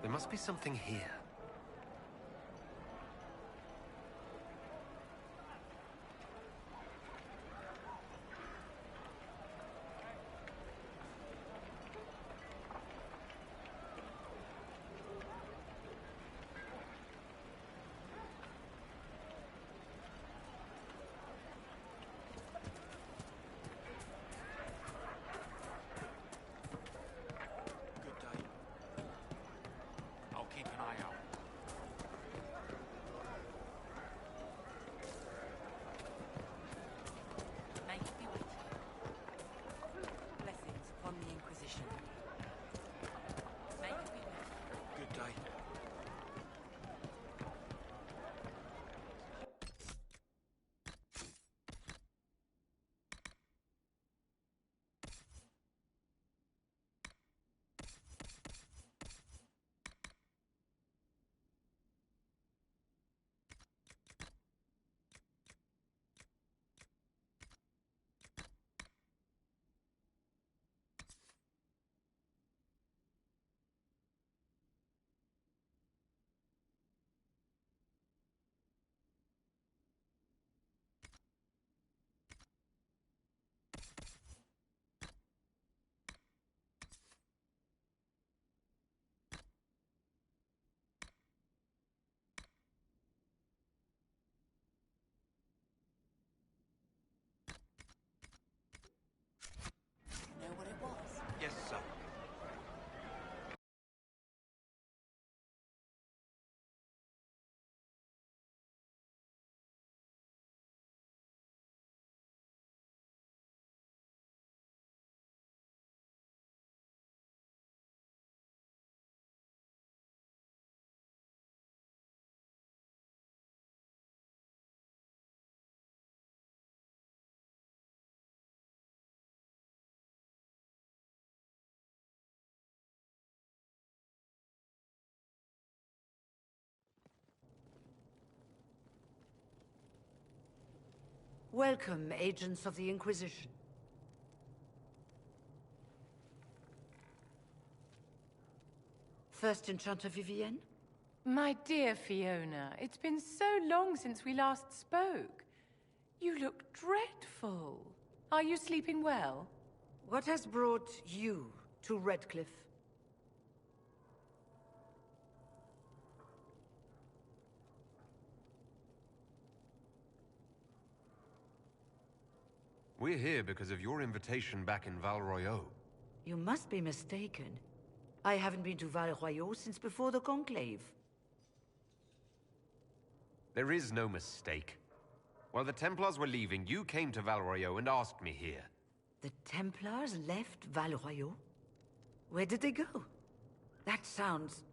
There must be something here. Upon the Inquisition. May you be with you. Good day. You know what it was? Yes, sir. Welcome, agents of the Inquisition. First Enchanter Vivienne? My dear Fiona, it's been so long since we last spoke. You look dreadful. Are you sleeping well? What has brought you to Redcliffe? We're here because of your invitation back in Val Royeaux. You must be mistaken. I haven't been to Val Royeaux since before the Conclave. There is no mistake. While the Templars were leaving, you came to Val Royeaux and asked me here. The Templars left Val Royeaux? Where did they go? That sounds...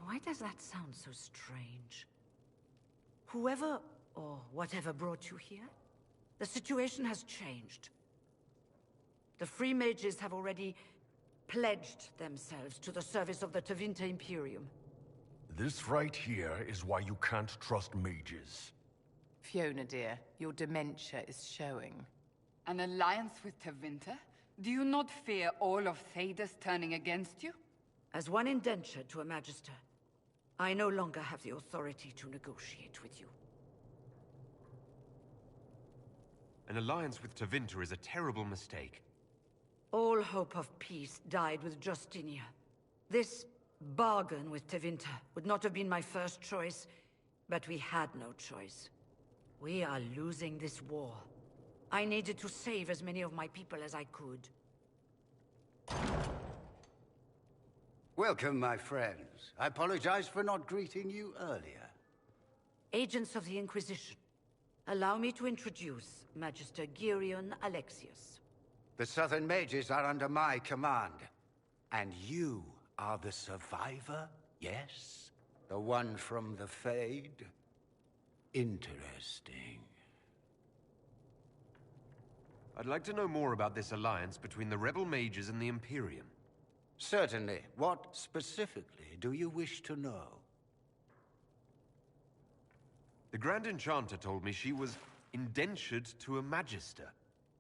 Why does that sound so strange? Whoever or whatever brought you here, the situation has changed. The Free Mages have already pledged themselves to the service of the Tevinter Imperium. This right here is why you can't trust mages. Fiona, dear, your dementia is showing. An alliance with Tevinter? Do you not fear all of Thedas turning against you? As one indenture to a Magister, I no longer have the authority to negotiate with you. An alliance with Tevinter is a terrible mistake. All hope of peace died with Justinia. This bargain with Tevinter would not have been my first choice, but we had no choice. We are losing this war. I needed to save as many of my people as I could. Welcome, my friends. I apologize for not greeting you earlier. Agents of the Inquisition, allow me to introduce Magister Girion Alexius. The Southern Mages are under my command. And you are the survivor, yes? The one from the Fade? Interesting. I'd like to know more about this alliance between the rebel mages and the Imperium. Certainly. What specifically do you wish to know? The Grand Enchanter told me she was indentured to a Magister.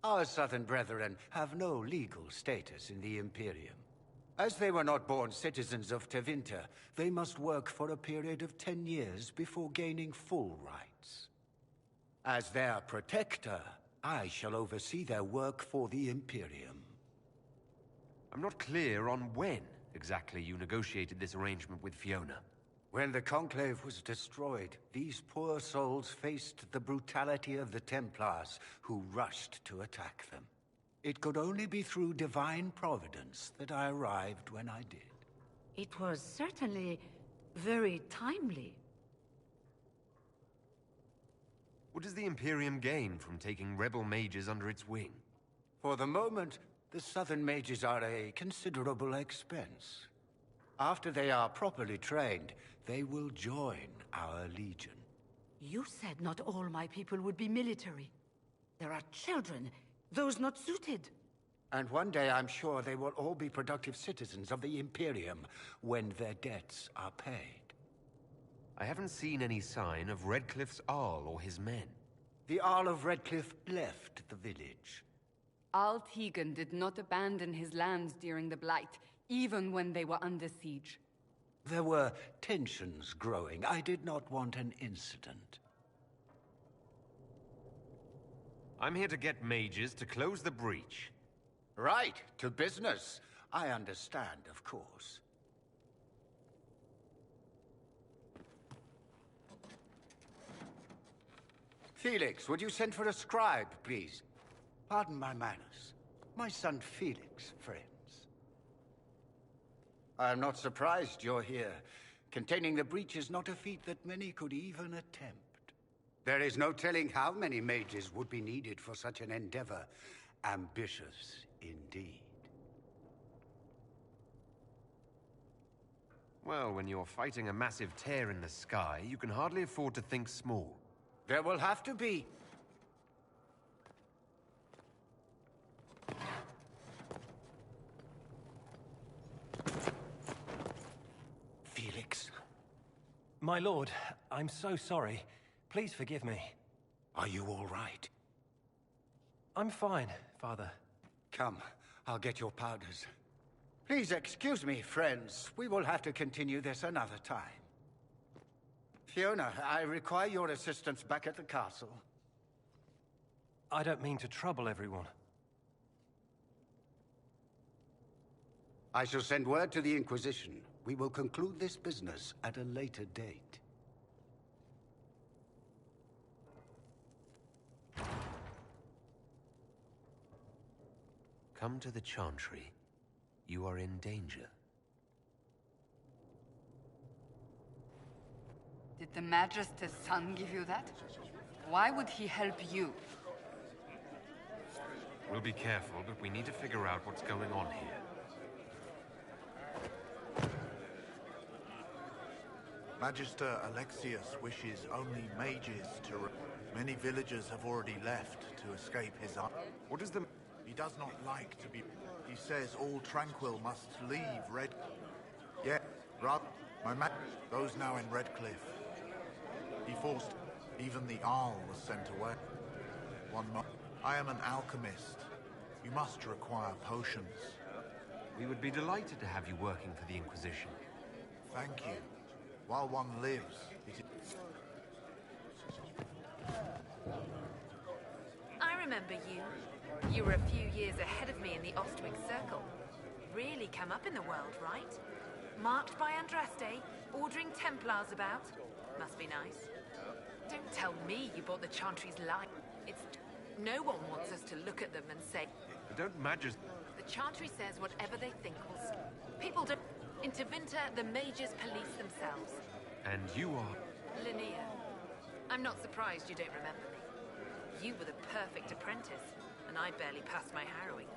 Our Southern brethren have no legal status in the Imperium. As they were not born citizens of Tevinter, they must work for a period of 10 years before gaining full rights. As their protector, I shall oversee their work for the Imperium. I'm not clear on when exactly you negotiated this arrangement with Fiona. When the Conclave was destroyed, these poor souls faced the brutality of the Templars, who rushed to attack them. It could only be through divine providence that I arrived when I did. It was certainly very timely. What does the Imperium gain from taking rebel mages under its wing? For the moment, the Southern Mages are a considerable expense. After they are properly trained, they will join our Legion. You said not all my people would be military. There are children, those not suited. And one day I'm sure they will all be productive citizens of the Imperium when their debts are paid. I haven't seen any sign of Redcliffe's Arl or his men. The Arl of Redcliffe left the village. Al Tegan did not abandon his lands during the Blight, even when they were under siege. There were tensions growing. I did not want an incident. I'm here to get mages to close the breach. Right, to business. I understand, of course. Felix, would you send for a scribe, please? Pardon my manners. My son Felix, friends. I am not surprised you're here. Containing the breach is not a feat that many could even attempt. There is no telling how many mages would be needed for such an endeavor. Ambitious indeed. Well, when you're fighting a massive tear in the sky, you can hardly afford to think small. There will have to be. Felix. My lord, I'm so sorry. Please forgive me. Are you all right? I'm fine, Father. Come, I'll get your powders. Please excuse me, friends. We will have to continue this another time. Fiona, I require your assistance back at the castle. I don't mean to trouble everyone. I shall send word to the Inquisition. We will conclude this business at a later date. Come to the Chantry. You are in danger. Did the Magister's son give you that? Why would he help you? We'll be careful, but we need to figure out what's going on here. Magister Alexius wishes only mages to... Many villagers have already left to escape his... What is the... He does not like to be... He says all tranquil must leave Red... Yeah, rather... My man goes now in Redcliffe. He forced... Even the Arl was sent away. I am an alchemist. You must require potions. We would be delighted to have you working for the Inquisition. Thank you. While one lives, it is... I remember you. You were a few years ahead of me in the Ostwick Circle. Really come up in the world, right? Marked by Andraste, ordering Templars about. Must be nice. Don't tell me you bought the Chantry's line. It's... No one wants us to look at them and say... But don't Mages... The Chantry says whatever they think will... People don't... In Tevinter, the mages police themselves. And you are... Linnea. I'm not surprised you don't remember me. You were the perfect apprentice, and I barely passed my harrowing.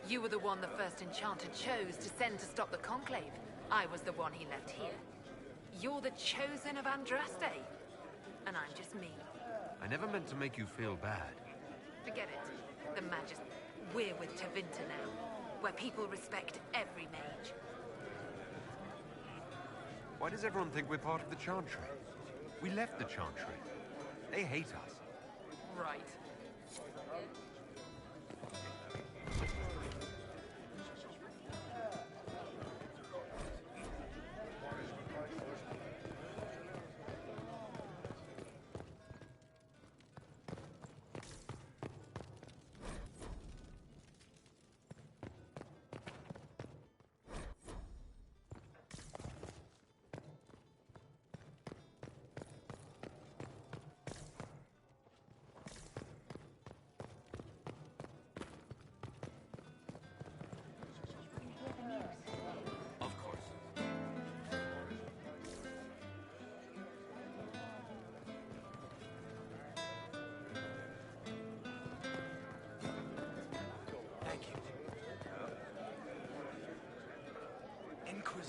You were the one the first enchanter chose to send to stop the Conclave. I was the one he left here. You're the chosen of Andraste. And I'm just me. I never meant to make you feel bad. Forget it. The Magus... We're with Tevinter now, where people respect every mage. Why does everyone think we're part of the Chantry? We left the Chantry. They hate us. Right.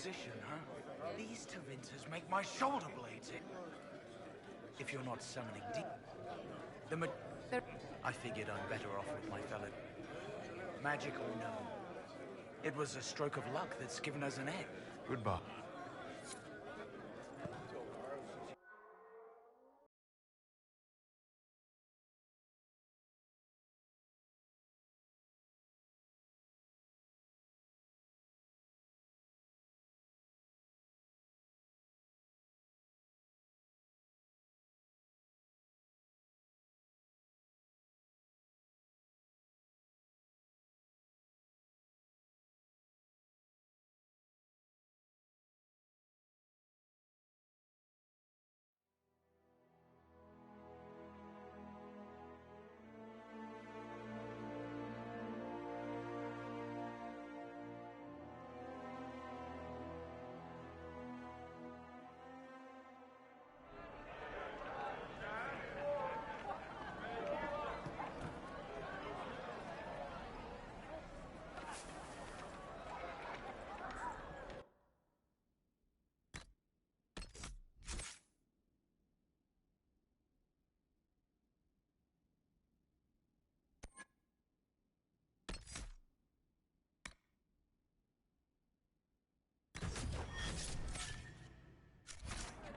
Inquisition, huh? These Tevinters make my shoulder blades itch. If you're not summoning deep... I figured I'm better off with my fellow. Magic or no. It was a stroke of luck that's given us an egg. Goodbye.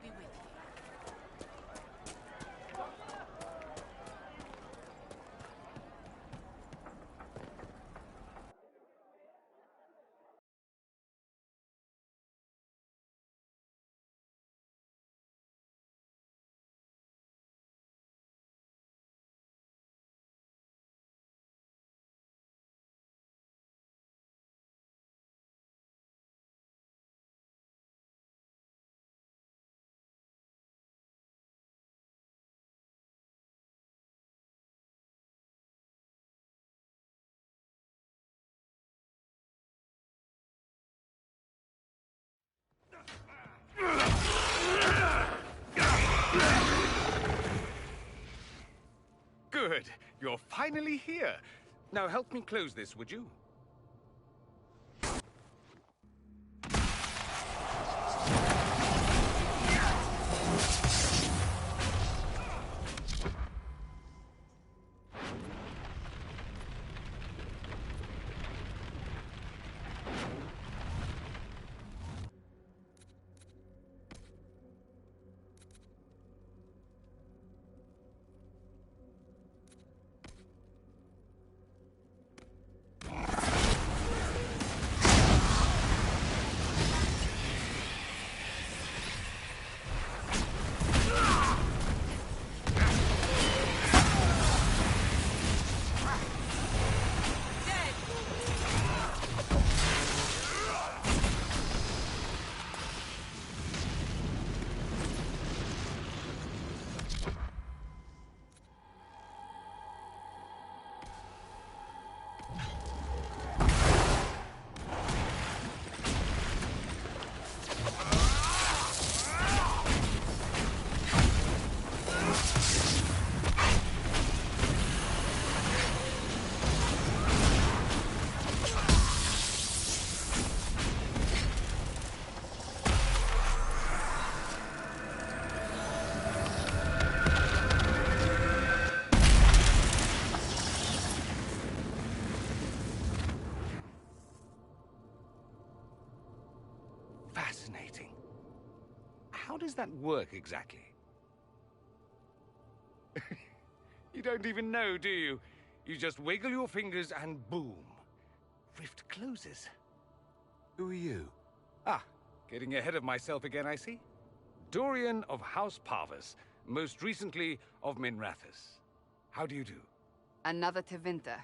Be with you. Good. You're finally here. Now help me close this, would you? Fascinating. How does that work exactly? You don't even know, do you? You just wiggle your fingers and boom. Rift closes. Who are you? Ah, getting ahead of myself again, I see. Dorian of House Parvus, most recently of Minrathous. How do you do? Another Tevinter.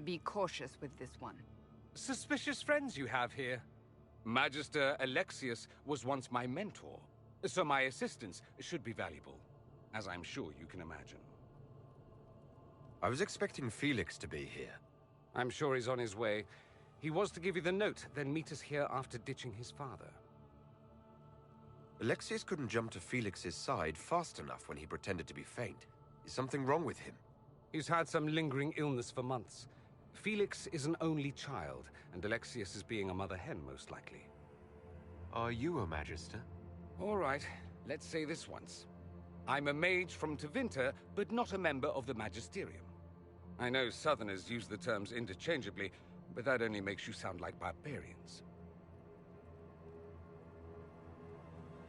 Be cautious with this one. Suspicious friends you have here. Magister Alexius was once my mentor, so my assistance should be valuable, as I'm sure you can imagine. I was expecting Felix to be here. I'm sure he's on his way. He was to give you the note, then meet us here after ditching his father. Alexius couldn't jump to Felix's side fast enough when he pretended to be faint. Is something wrong with him? He's had some lingering illness for months. Felix is an only child, and Alexius is being a mother hen, most likely. Are you a Magister? All right, let's say this once. I'm a mage from Tevinter, but not a member of the Magisterium. I know Southerners use the terms interchangeably, but that only makes you sound like barbarians.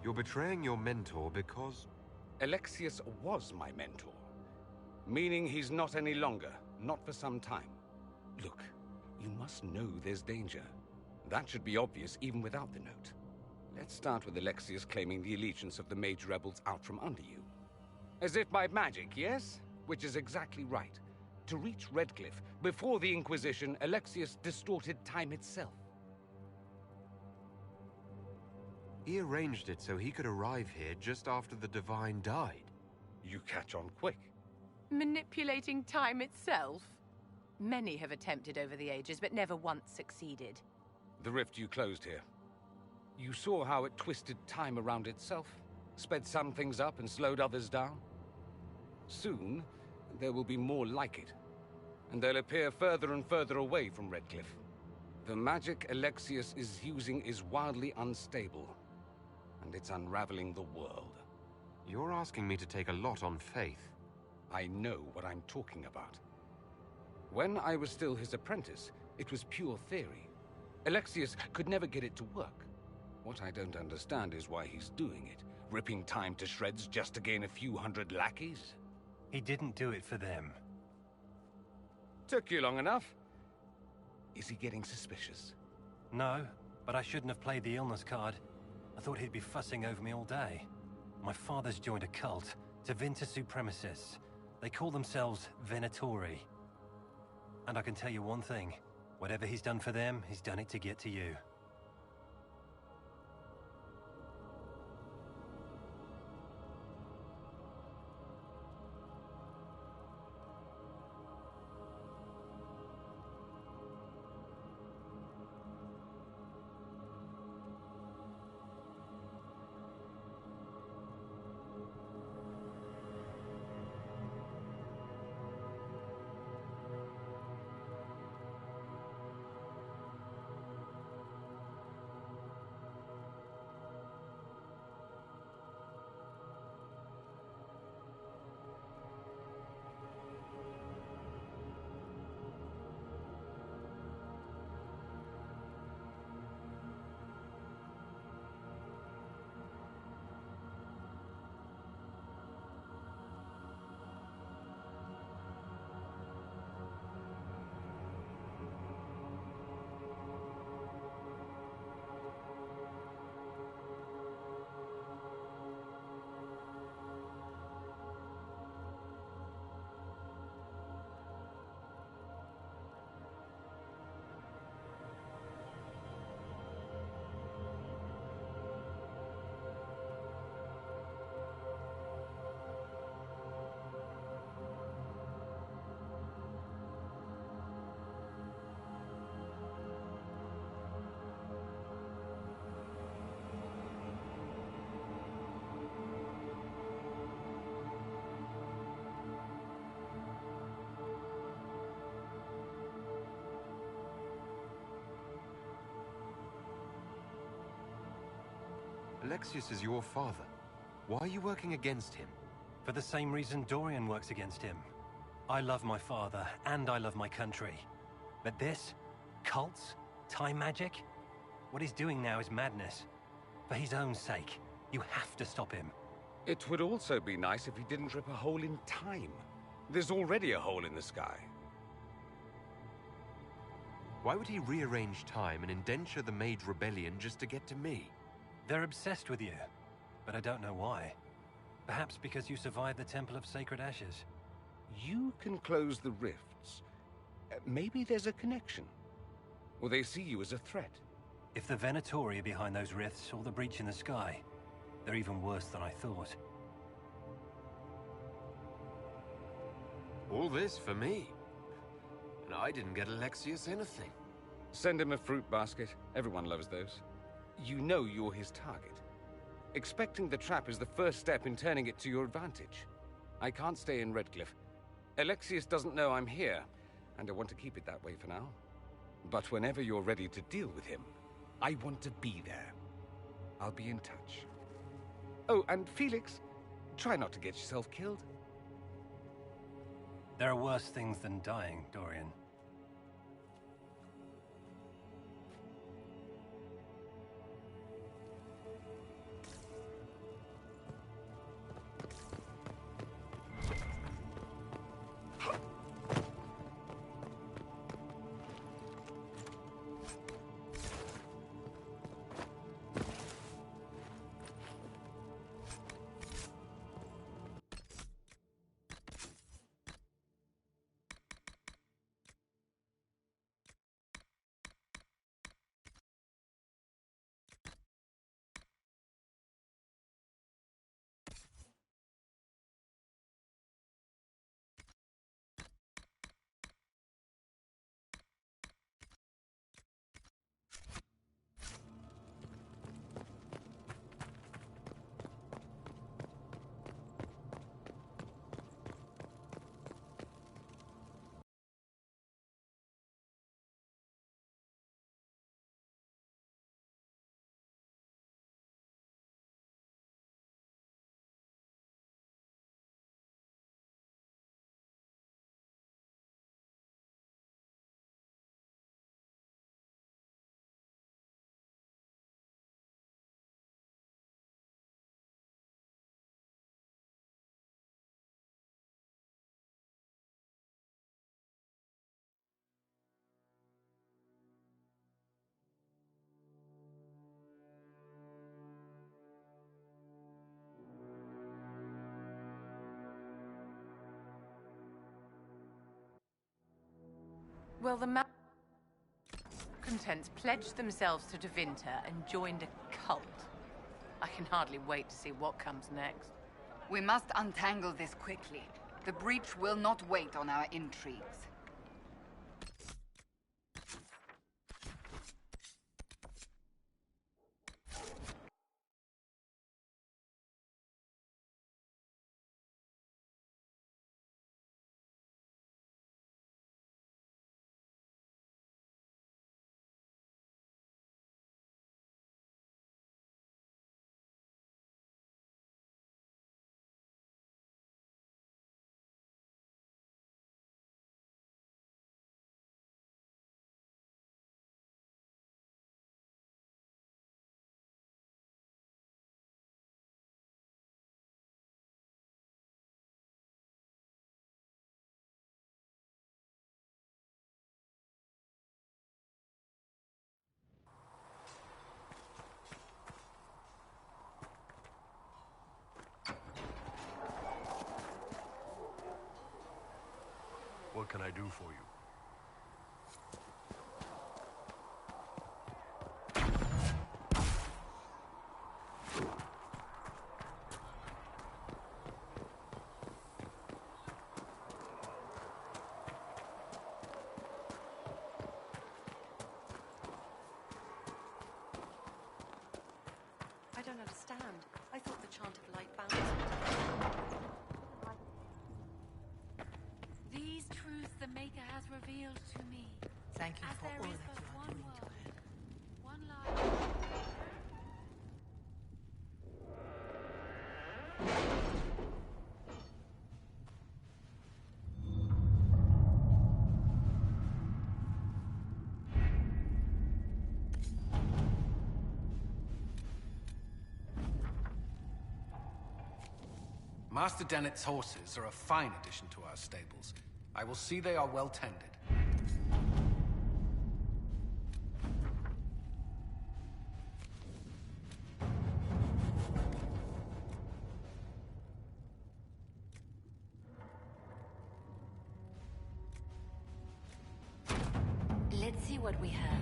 You're betraying your mentor because... Alexius was my mentor. Meaning he's not any longer, not for some time. Look, you must know there's danger. That should be obvious even without the note. Let's start with Alexius claiming the allegiance of the Mage rebels out from under you. As if by magic, yes? Which is exactly right. To reach Redcliffe, before the Inquisition, Alexius distorted time itself. He arranged it so he could arrive here just after the Divine died. You catch on quick. Manipulating time itself? Many have attempted over the ages, but never once succeeded. The rift you closed here. You saw how it twisted time around itself, sped some things up and slowed others down. Soon, there will be more like it, and they'll appear further and further away from Redcliffe. The magic Alexius is using is wildly unstable, and it's unraveling the world. You're asking me to take a lot on faith. I know what I'm talking about. When I was still his apprentice, it was pure theory. Alexius could never get it to work. What I don't understand is why he's doing it, ripping time to shreds just to gain a few hundred lackeys. He didn't do it for them. Took you long enough. Is he getting suspicious? No, but I shouldn't have played the illness card. I thought he'd be fussing over me all day. My father's joined a cult, Tevinter Supremacists. They call themselves Venatori. And I can tell you one thing. Whatever he's done for them, he's done it to get to you. Alexius is your father. Why are you working against him? For the same reason Dorian works against him. I love my father, and I love my country. But this? Cults? Time magic? What he's doing now is madness. For his own sake, you have to stop him. It would also be nice if he didn't rip a hole in time. There's already a hole in the sky. Why would he rearrange time and indenture the Mage Rebellion just to get to me? They're obsessed with you, but I don't know why. Perhaps because you survived the Temple of Sacred Ashes. You can close the rifts. Maybe there's a connection. Or they see you as a threat. If the Venatori are behind those rifts or the breach in the sky, they're even worse than I thought. All this for me. And I didn't get Alexius anything. Send him a fruit basket. Everyone loves those. You know you're his target. Expecting the trap is the first step in turning it to your advantage. I can't stay in Redcliffe. Alexius doesn't know I'm here, and I want to keep it that way for now. But whenever you're ready to deal with him, I want to be there. I'll be in touch. Oh, and Felix, try not to get yourself killed. There are worse things than dying, Dorian. Well, the malcontents pledged themselves to Tevinter and joined a cult. I can hardly wait to see what comes next. We must untangle this quickly. The breach will not wait on our intrigues. What can I do for you? I don't understand. I thought the chant of light bound us. These truths the Maker has revealed to me. Thank you As for there all is that but you are one doing to world, help. one life. Master Dennett's horses are a fine addition to our stables. I will see they are well tended. Let's see what we have.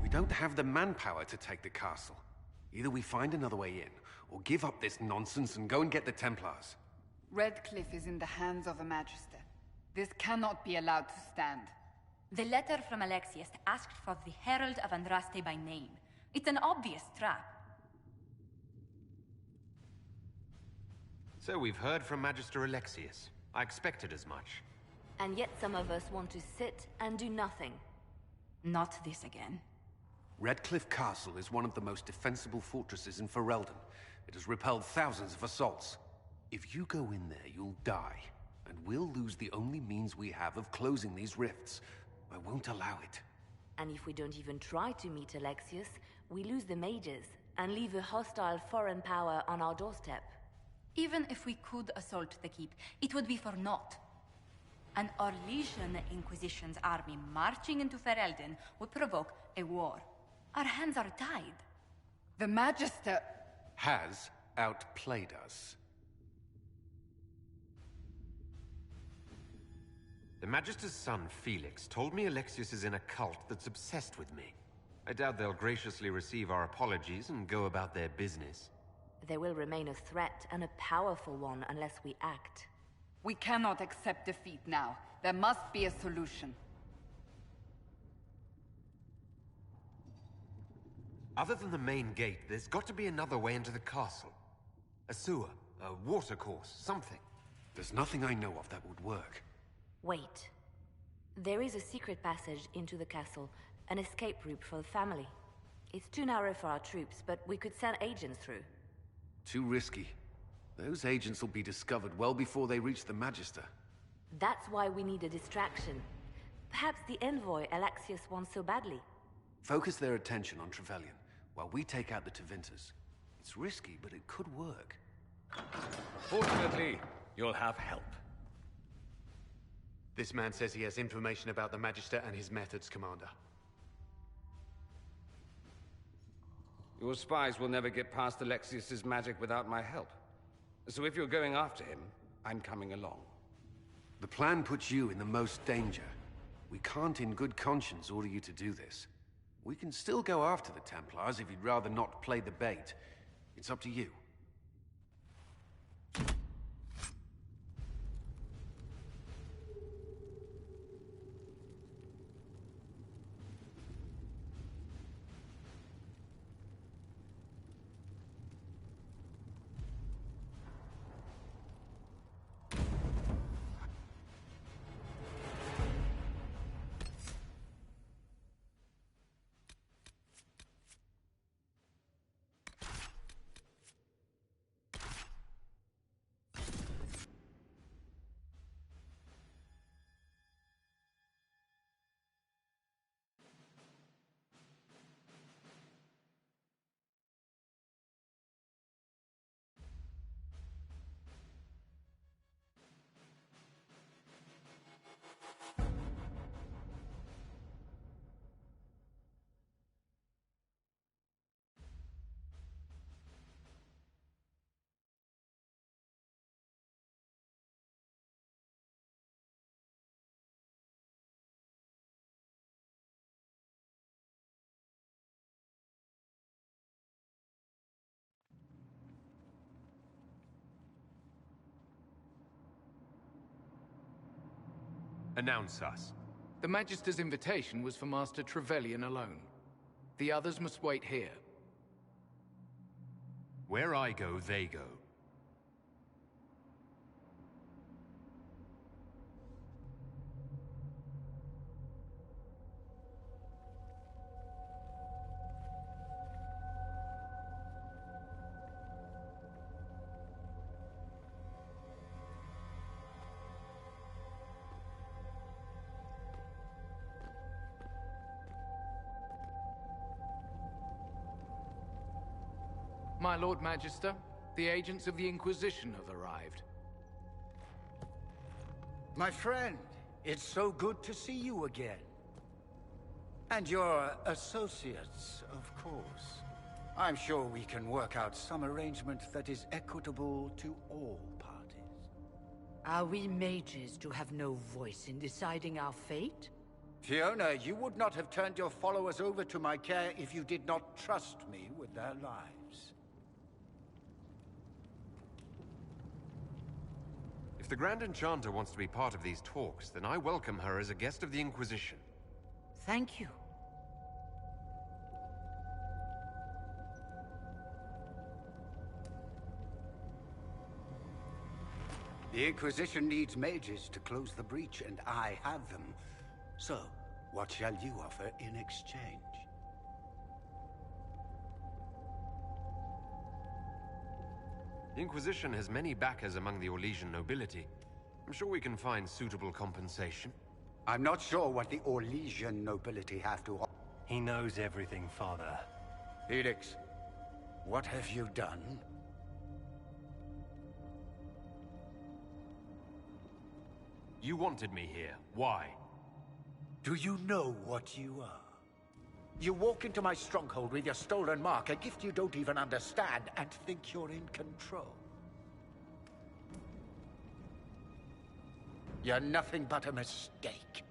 We don't have the manpower to take the castle. Either we find another way in, or give up this nonsense and go and get the Templars. Redcliffe is in the hands of a Magister. This cannot be allowed to stand. The letter from Alexius asked for the Herald of Andraste by name. It's an obvious trap. So we've heard from Magister Alexius. I expected as much. And yet some of us want to sit and do nothing. Not this again. Redcliffe Castle is one of the most defensible fortresses in Ferelden. It has repelled thousands of assaults. If you go in there, you'll die. And we'll lose the only means we have of closing these rifts. I won't allow it. And if we don't even try to meet Alexius, we lose the mages and leave a hostile foreign power on our doorstep. Even if we could assault the keep, it would be for naught. An Orlesian Inquisition's army marching into Ferelden would provoke a war. Our hands are tied. The Magister has outplayed us. The Magister's son, Felix, told me Alexius is in a cult that's obsessed with me. I doubt they'll graciously receive our apologies and go about their business. They will remain a threat, and a powerful one, unless we act. We cannot accept defeat now. There must be a solution. Other than the main gate, there's got to be another way into the castle. A sewer, a watercourse, something. There's nothing I know of that would work. Wait. There is a secret passage into the castle, an escape route for the family. It's too narrow for our troops, but we could send agents through. Too risky. Those agents will be discovered well before they reach the Magister. That's why we need a distraction. Perhaps the envoy Alexius wants so badly. Focus their attention on Trevelyan, while we take out the Tevinters. It's risky, but it could work. Fortunately, you'll have help. This man says he has information about the Magister and his methods, Commander. Your spies will never get past Alexius's magic without my help. So if you're going after him, I'm coming along. The plan puts you in the most danger. We can't in good conscience order you to do this. We can still go after the Templars if you'd rather not play the bait. It's up to you. Announce us. The Magister's invitation was for Master Trevelyan alone. The others must wait here. Where I go, they go. My Lord Magister, the agents of the Inquisition have arrived. My friend, it's so good to see you again. And your associates, of course. I'm sure we can work out some arrangement that is equitable to all parties. Are we mages to have no voice in deciding our fate? Fiona, you would not have turned your followers over to my care if you did not trust me with their lives. If If the Grand Enchanter wants to be part of these talks, then I welcome her as a guest of the Inquisition. Thank you. The Inquisition needs mages to close the breach, and I have them. So, what shall you offer in exchange? The Inquisition has many backers among the Orlesian nobility. I'm sure we can find suitable compensation. I'm not sure what the Orlesian nobility have to offer. He knows everything, Father. Felix, what have you done? You wanted me here. Why? Do you know what you are? You walk into my stronghold with your stolen mark, a gift you don't even understand, and think you're in control. You're nothing but a mistake.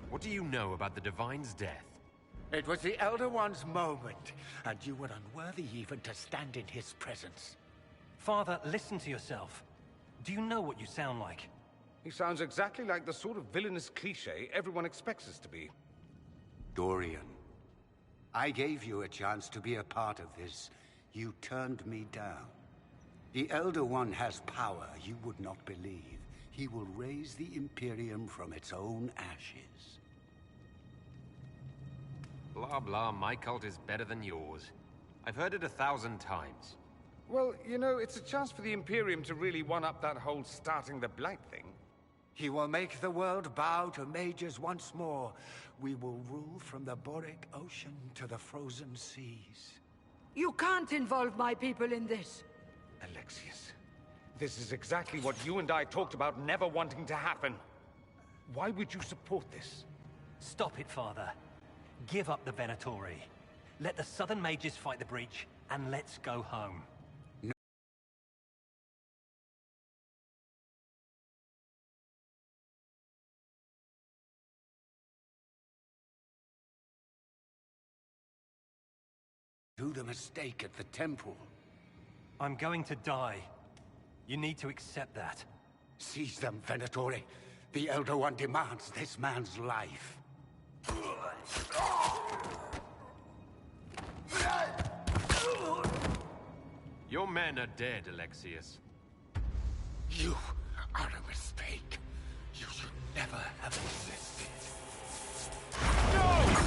What do you know about the Divine's death? It was the Elder One's moment, and you were unworthy even to stand in his presence. Father, listen to yourself. Do you know what you sound like? He sounds exactly like the sort of villainous cliché everyone expects us to be. Dorian, I gave you a chance to be a part of this. You turned me down. The Elder One has power you would not believe. He will raise the Imperium from its own ashes. Blah blah, my cult is better than yours. I've heard it 1,000 times. Well, you know, it's a chance for the Imperium to really one-up that whole starting the Blight thing. He will make the world bow to mages once more. We will rule from the Boric Ocean to the frozen seas. You can't involve my people in this. Alexius, this is exactly what you and I talked about never wanting to happen. Why would you support this? Stop it, Father. Give up the Venatori. Let the Southern Mages fight the breach, and let's go home. Do the mistake at the temple. I'm going to die. You need to accept that. Seize them, Venatori. The Elder One demands this man's life. Your men are dead, Alexius. You are a mistake. You should never have existed. No!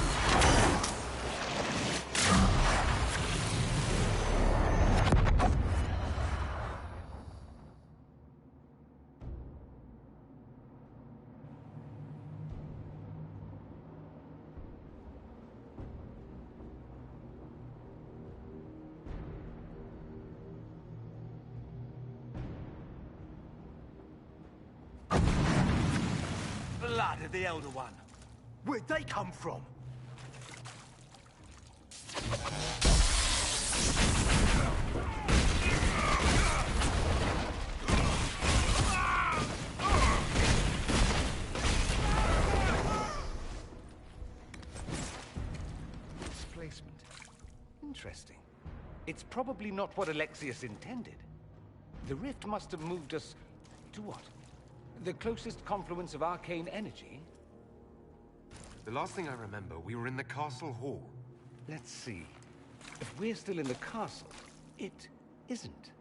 Blood of the Elder One. Where'd they come from? Displacement. Interesting. It's probably not what Alexius intended. The rift must have moved us to what? The closest confluence of arcane energy? The last thing I remember, we were in the castle hall. Let's see. If we're still in the castle, it isn't.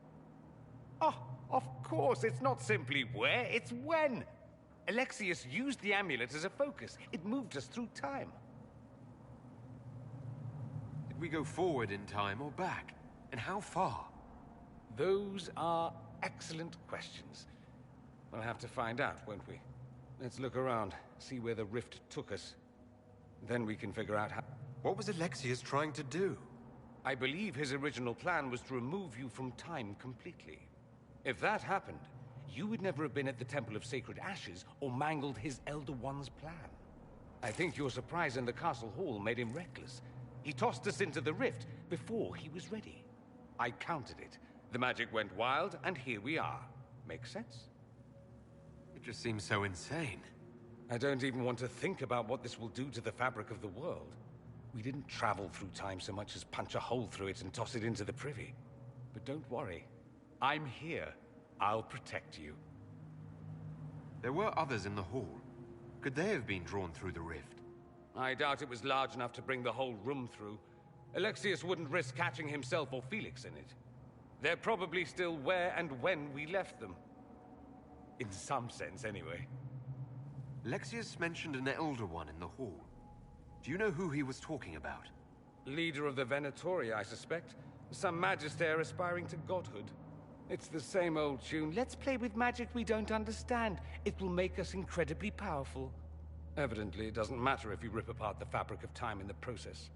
Oh, of course, it's not simply where, it's when! Alexius used the amulet as a focus. It moved us through time. Did we go forward in time or back? And how far? Those are excellent questions. We'll have to find out, won't we? Let's look around, see where the rift took us. Then we can figure out how... What was Alexius trying to do? I believe his original plan was to remove you from time completely. If that happened, you would never have been at the Temple of Sacred Ashes or mangled his Elder One's plan. I think your surprise in the castle hall made him reckless. He tossed us into the rift before he was ready. I countered it. The magic went wild, and here we are. Make sense? It just seems so insane. I don't even want to think about what this will do to the fabric of the world. We didn't travel through time so much as punch a hole through it and toss it into the privy. But don't worry. I'm here. I'll protect you. There were others in the hall. Could they have been drawn through the rift? I doubt it was large enough to bring the whole room through. Alexius wouldn't risk catching himself or Felix in it. They're probably still where and when we left them. In some sense, anyway. Alexius mentioned an elder one in the hall. Do you know who he was talking about? Leader of the Venatori, I suspect. Some magister aspiring to godhood. It's the same old tune. Let's play with magic we don't understand. It will make us incredibly powerful. Evidently, it doesn't matter if you rip apart the fabric of time in the process.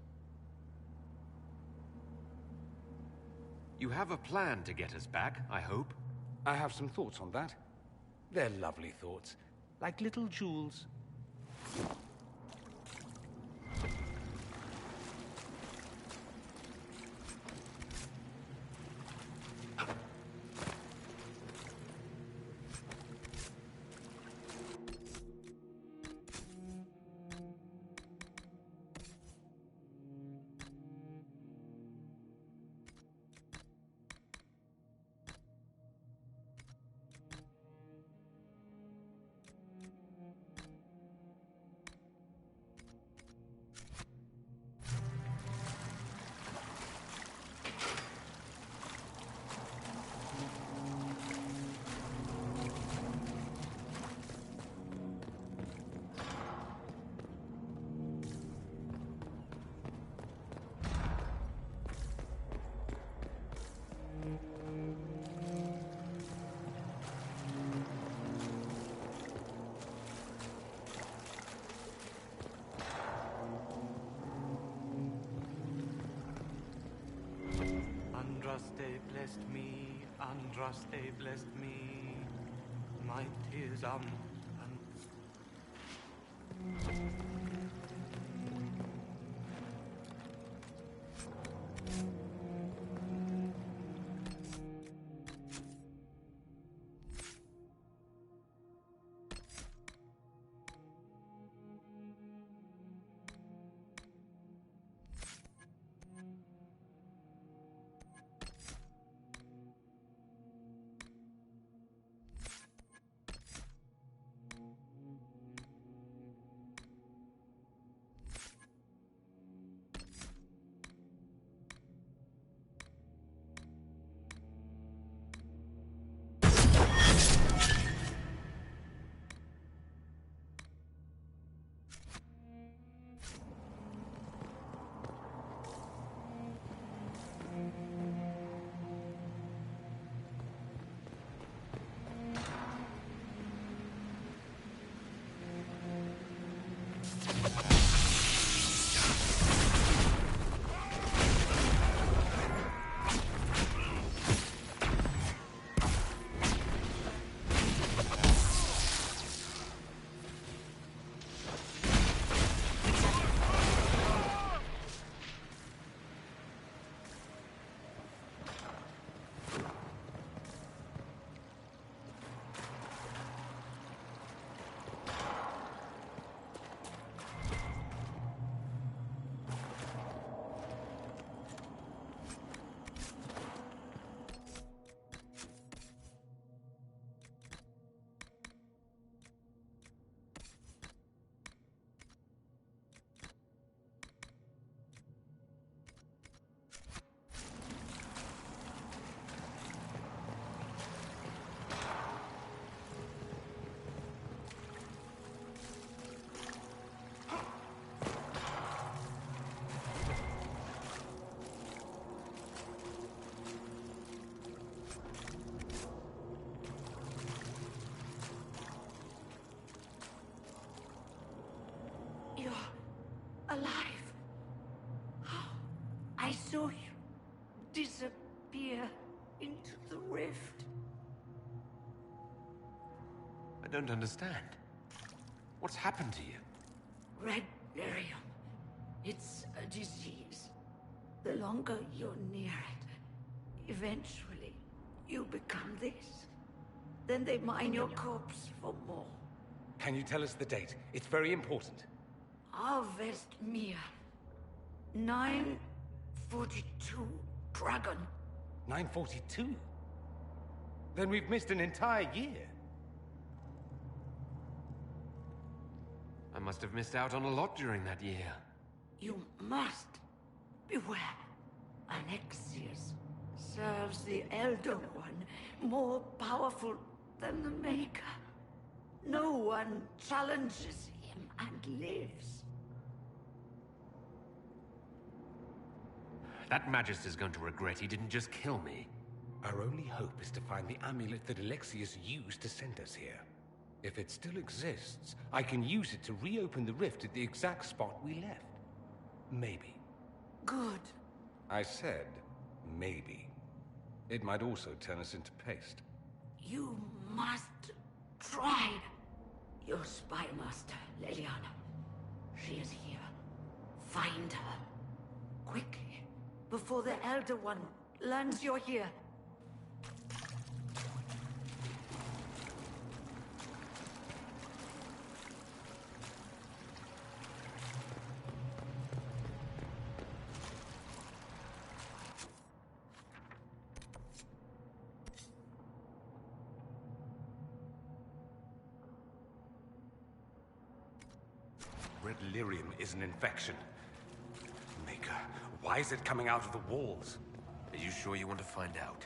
You have a plan to get us back, I hope? I have some thoughts on that. They're lovely thoughts, like little jewels. Andraste blessed me, Andraste blessed me, my tears alive. I saw you disappear into the rift. I don't understand. What's happened to you? Red lyrium. It's a disease. The longer you're near it, eventually you become this. Then they mine your corpse for more. Can you tell us the date? It's very important. Harvest Mir. 942 Dragon. 942? Then we've missed an entire year. I must have missed out on a lot during that year. You must beware. Alexius serves the Elder One, more powerful than the Maker. No one challenges him and lives. That Magister's going to regret he didn't just kill me. Our only hope is to find the amulet that Alexius used to send us here. If it still exists, I can use it to reopen the rift at the exact spot we left. Maybe. Good. I said, maybe. It might also turn us into paste. You must try. Your spy master, Leliana. She is here. Find her. Quickly. Before the Elder One learns you're here. Red lyrium is an infection. Maker, why is it coming out of the walls? Are you sure you want to find out?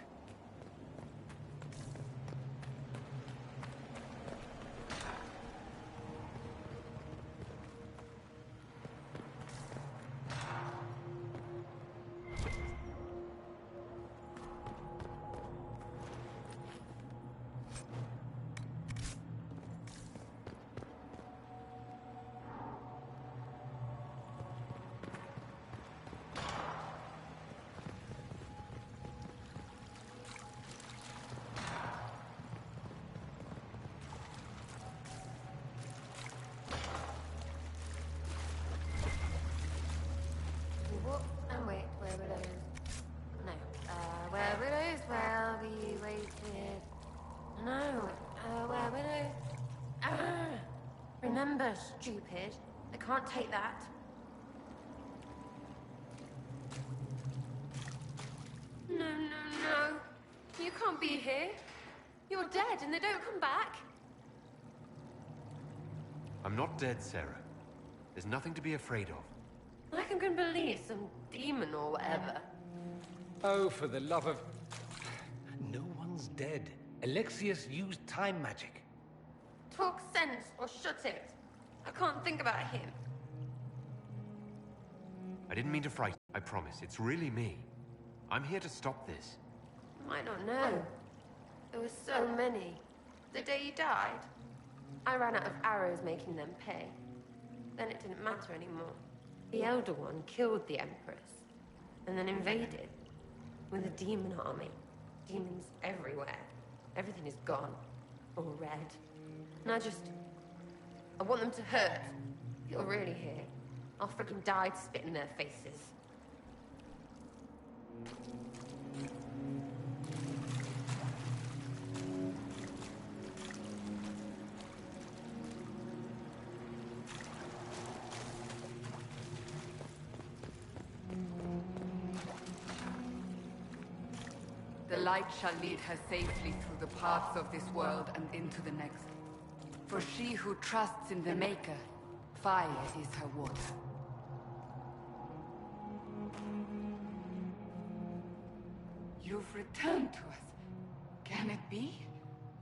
Remember, stupid. I can't take that. No. You can't be here. You're dead and they don't come back. I'm not dead, Sarah. There's nothing to be afraid of. Like I'm gonna believe some demon or whatever. Oh, for the love of... No one's dead. Alexius used time magic. Talk sense or shut it. I can't think about him. I didn't mean to frighten you, I promise. It's really me. I'm here to stop this. You might not know. There were so many. The day you died, I ran out of arrows making them pay. Then it didn't matter anymore. The Elder One killed the Empress, and then invaded with a demon army. Demons everywhere. Everything is gone. Or red. And I want them to hurt. If you're really here, I'll freaking die to spit in their faces. The light shall lead her safely through the paths of this world and into the next. For she who trusts in the Maker, fire is her water. You've returned to us. Can it be?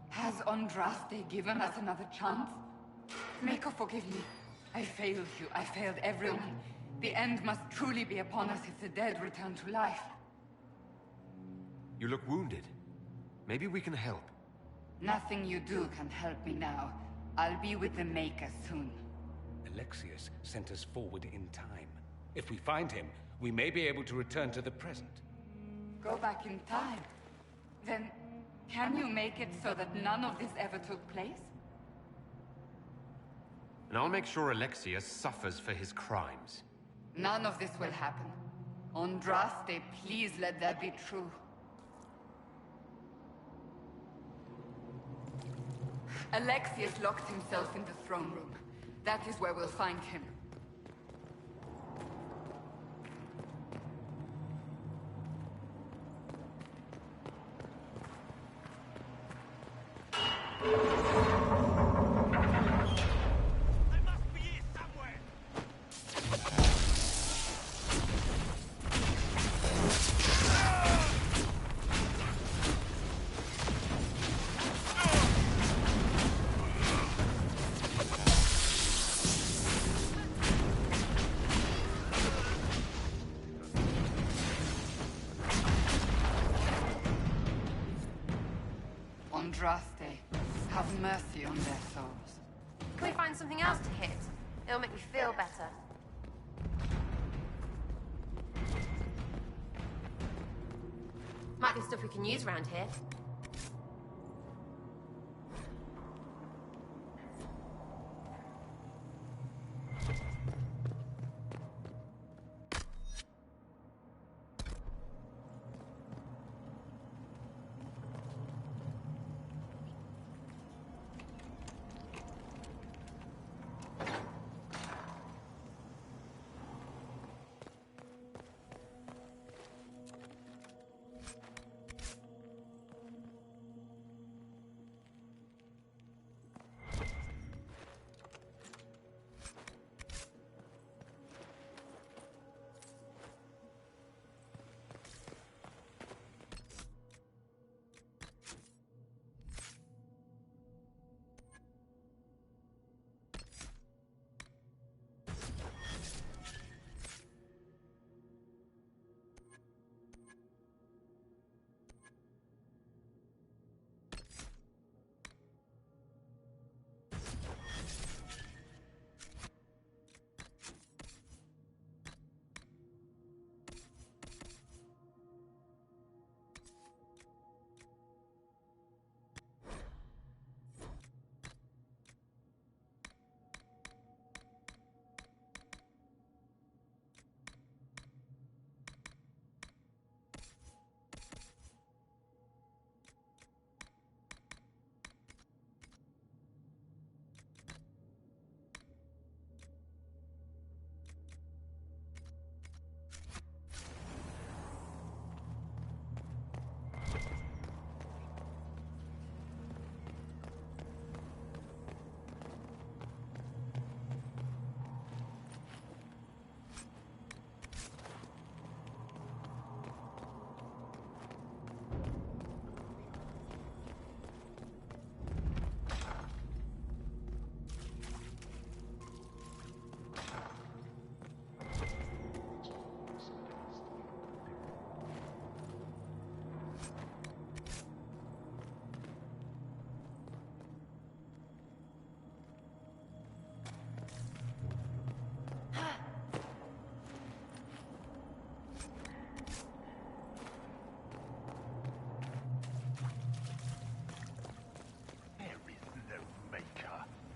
Has Andraste given us another chance? Maker, forgive me. I failed you. I failed everyone. The end must truly be upon us if the dead return to life. You look wounded. Maybe we can help. Nothing you do can help me now. I'll be with the Maker soon. Alexius sent us forward in time. If we find him, we may be able to return to the present. Go back in time? Then, can you make it so that none of this ever took place? And I'll make sure Alexius suffers for his crimes. None of this will happen. Andraste, please let that be true. Alexius locked himself in the throne room. That is where we'll find him. Andraste, have mercy on their souls. Can we find something else to hit? It'll make me feel better. Might be stuff we can use around here.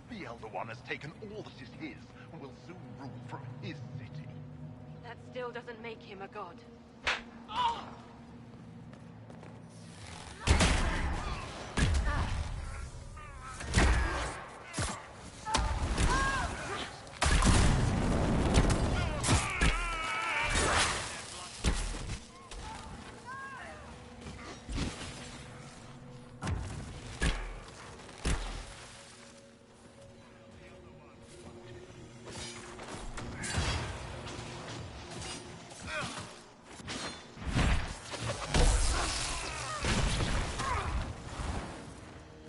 The Elder One has taken all that is his, and will soon rule from his city. That still doesn't make him a god.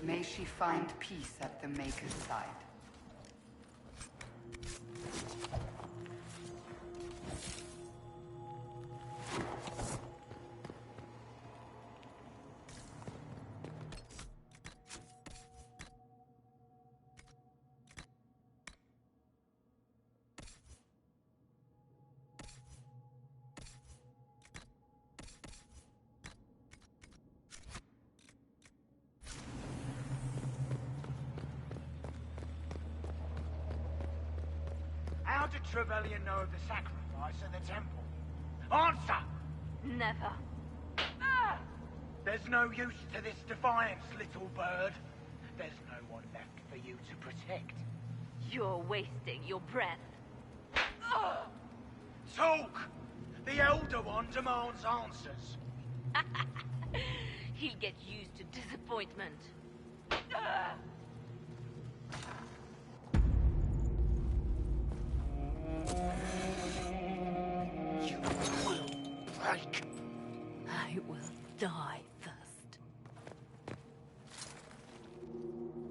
May she find peace at the Maker's side. How did Trevelyan know of the sacrifice in the temple? Answer! Never. There's no use to this defiance, little bird. There's no one left for you to protect. You're wasting your breath. Talk! The Elder One demands answers. He'll get used to disappointment. You will break. I will die first.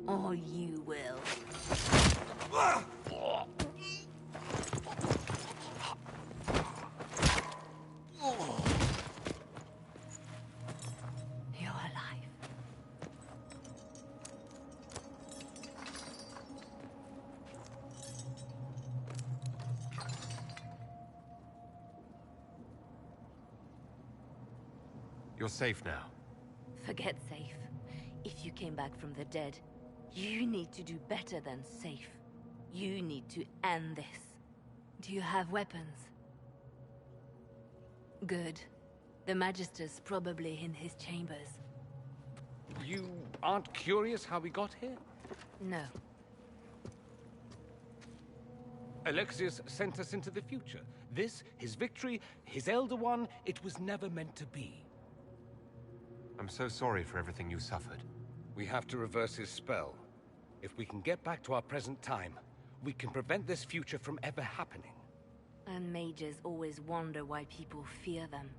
Or you will. You're alive. You're safe now. Forget safe. If you came back from the dead, you need to do better than safe. You need to end this. Do you have weapons? Good. The Magister's probably in his chambers. You aren't curious how we got here? No. Alexius sent us into the future. This, his victory, his Elder One, it was never meant to be. I'm so sorry for everything you suffered. We have to reverse his spell. If we can get back to our present time, we can prevent this future from ever happening. And mages always wonder why people fear them.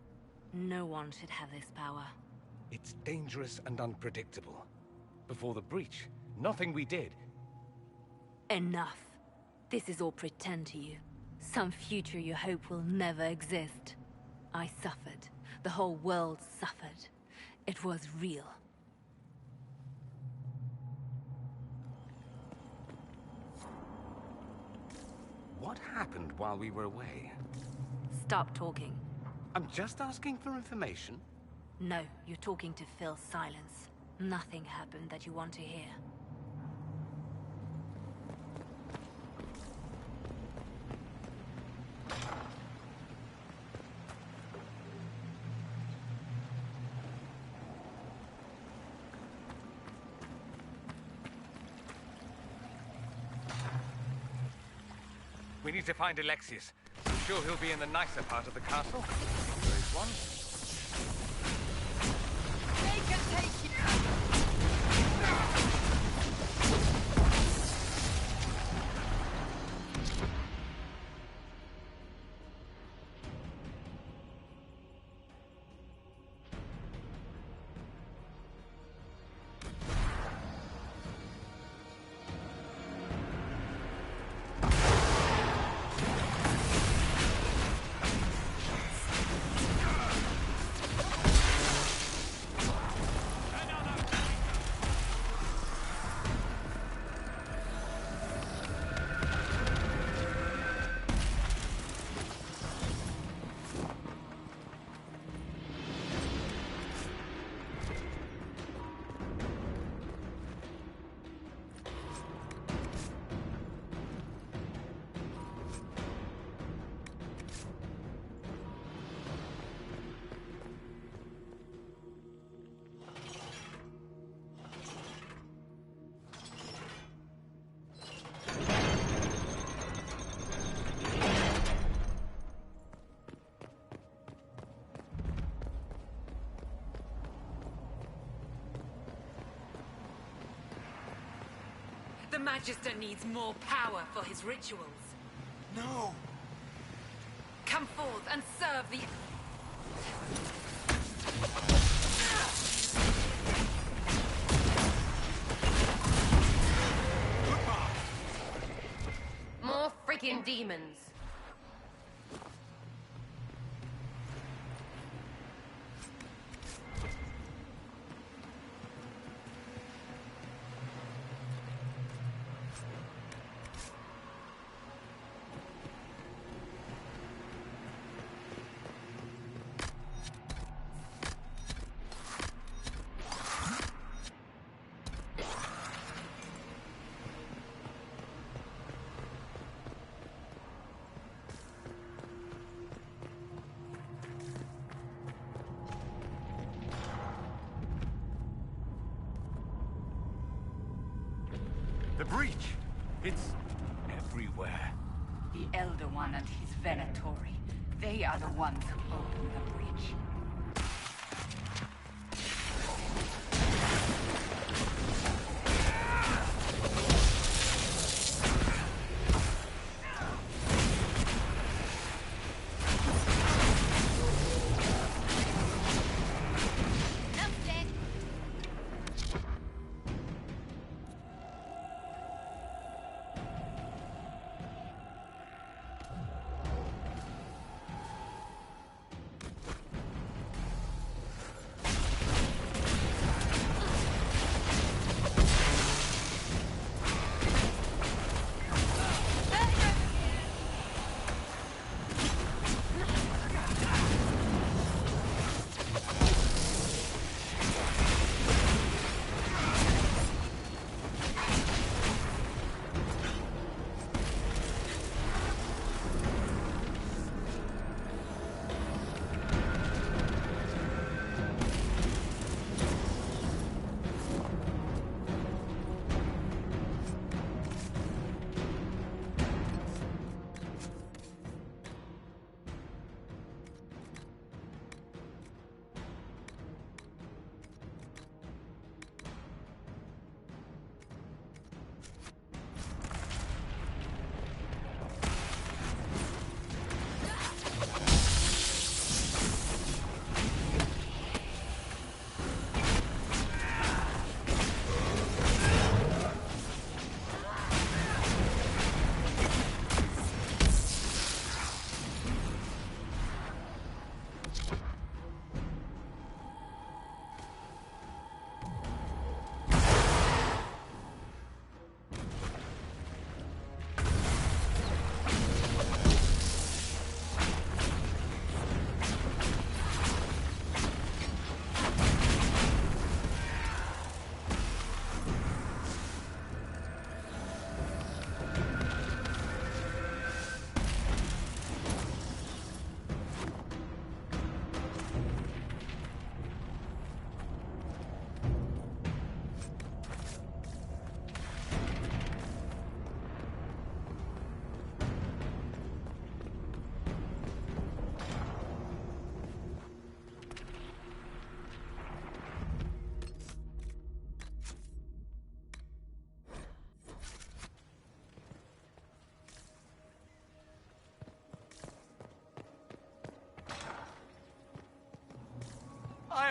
No one should have this power. It's dangerous and unpredictable. Before the breach, nothing we did. Enough. This is all pretend to you. Some future you hope will never exist. I suffered. The whole world suffered. It was real. What happened while we were away? Stop talking. I'm just asking for information. No, you're talking to fill silence. Nothing happened that you want to hear. We need to find Alexius. I'm sure he'll be in the nicer part of the castle. There is one. They can take you! The Magister needs more power for his rituals. No! Come forth and serve the... More freaking demons. The breach! It's everywhere. The Elder One and his Venatori. They are the ones who opened the breach.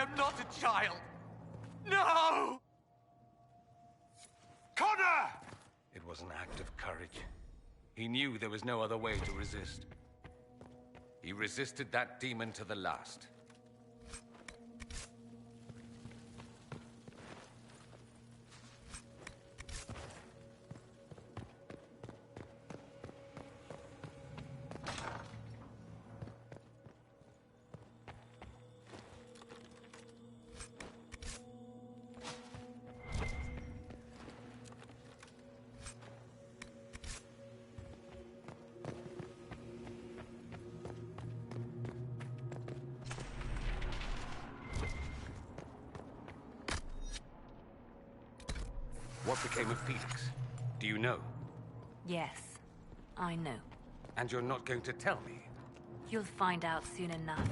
am not a child! No! Connor! It was an act of courage. He knew there was no other way to resist. He resisted that demon to the last. What became of Felix? Do you know? Yes, I know. And you're not going to tell me? You'll find out soon enough.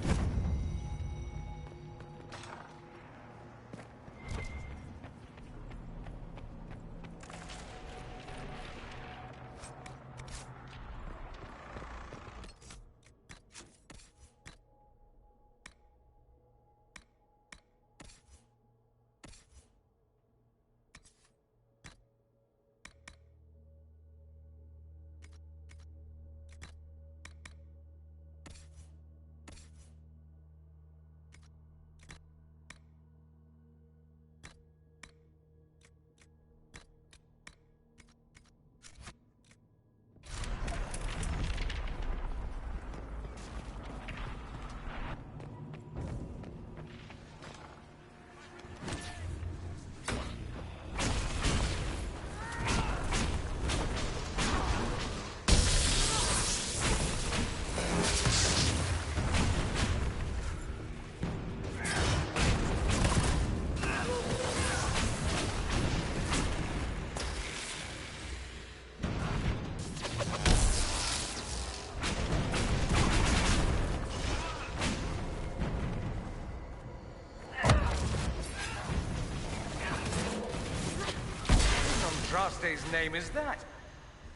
Andraste's name is that?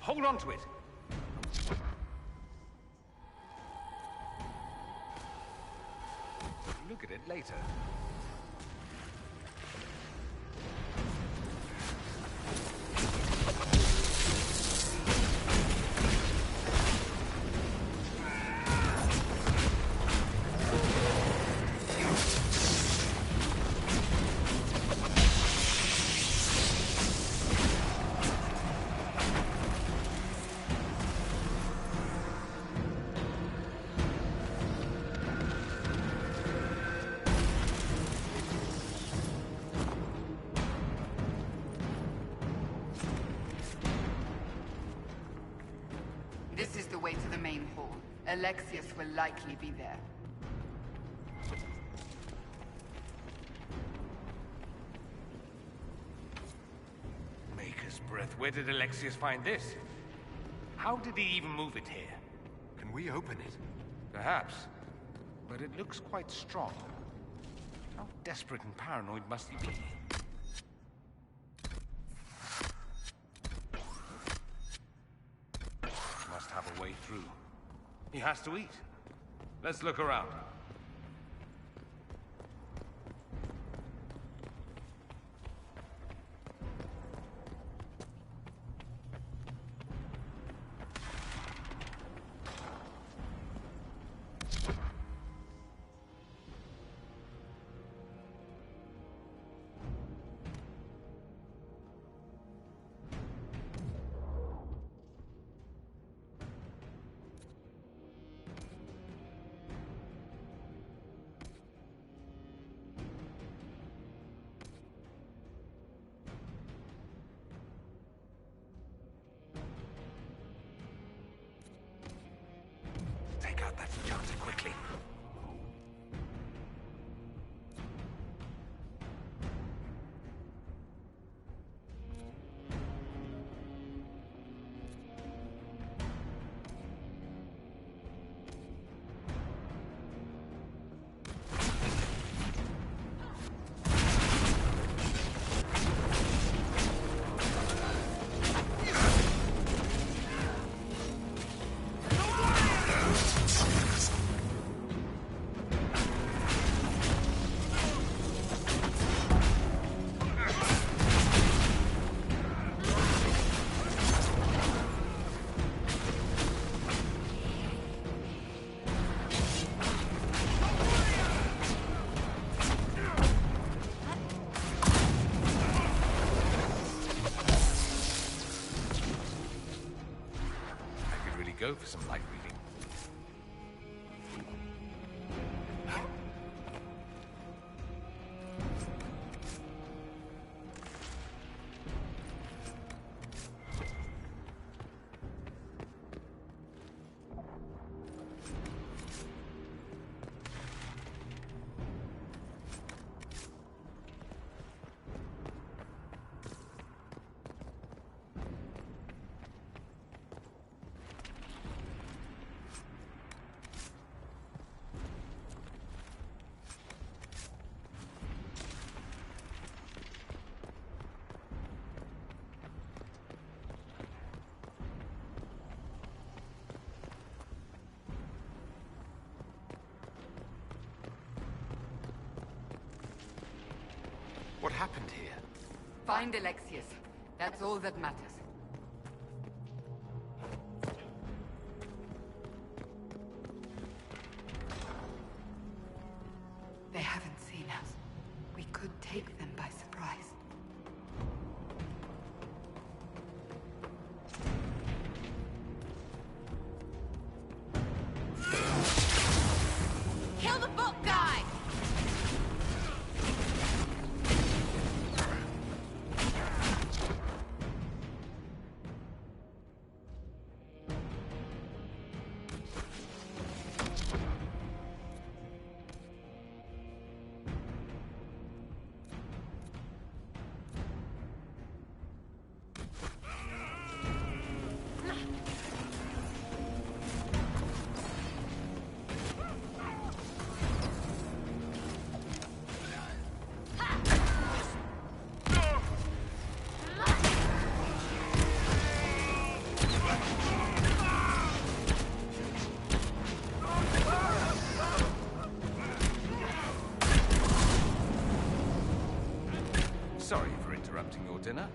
Hold on to it. Look at it later. This is the way to the main hall. Alexius will likely be there. Maker's breath. Where did Alexius find this? How did he even move it here? Can we open it? Perhaps. But it looks quite strong. How desperate and paranoid must he be? Must have a way through. He has to eat. Let's look around. go for some light reading. What happened here? Find Alexius. That's all that matters. They haven't seen us. We could take them by surprise. Kill the book guy! Sorry for interrupting your dinner.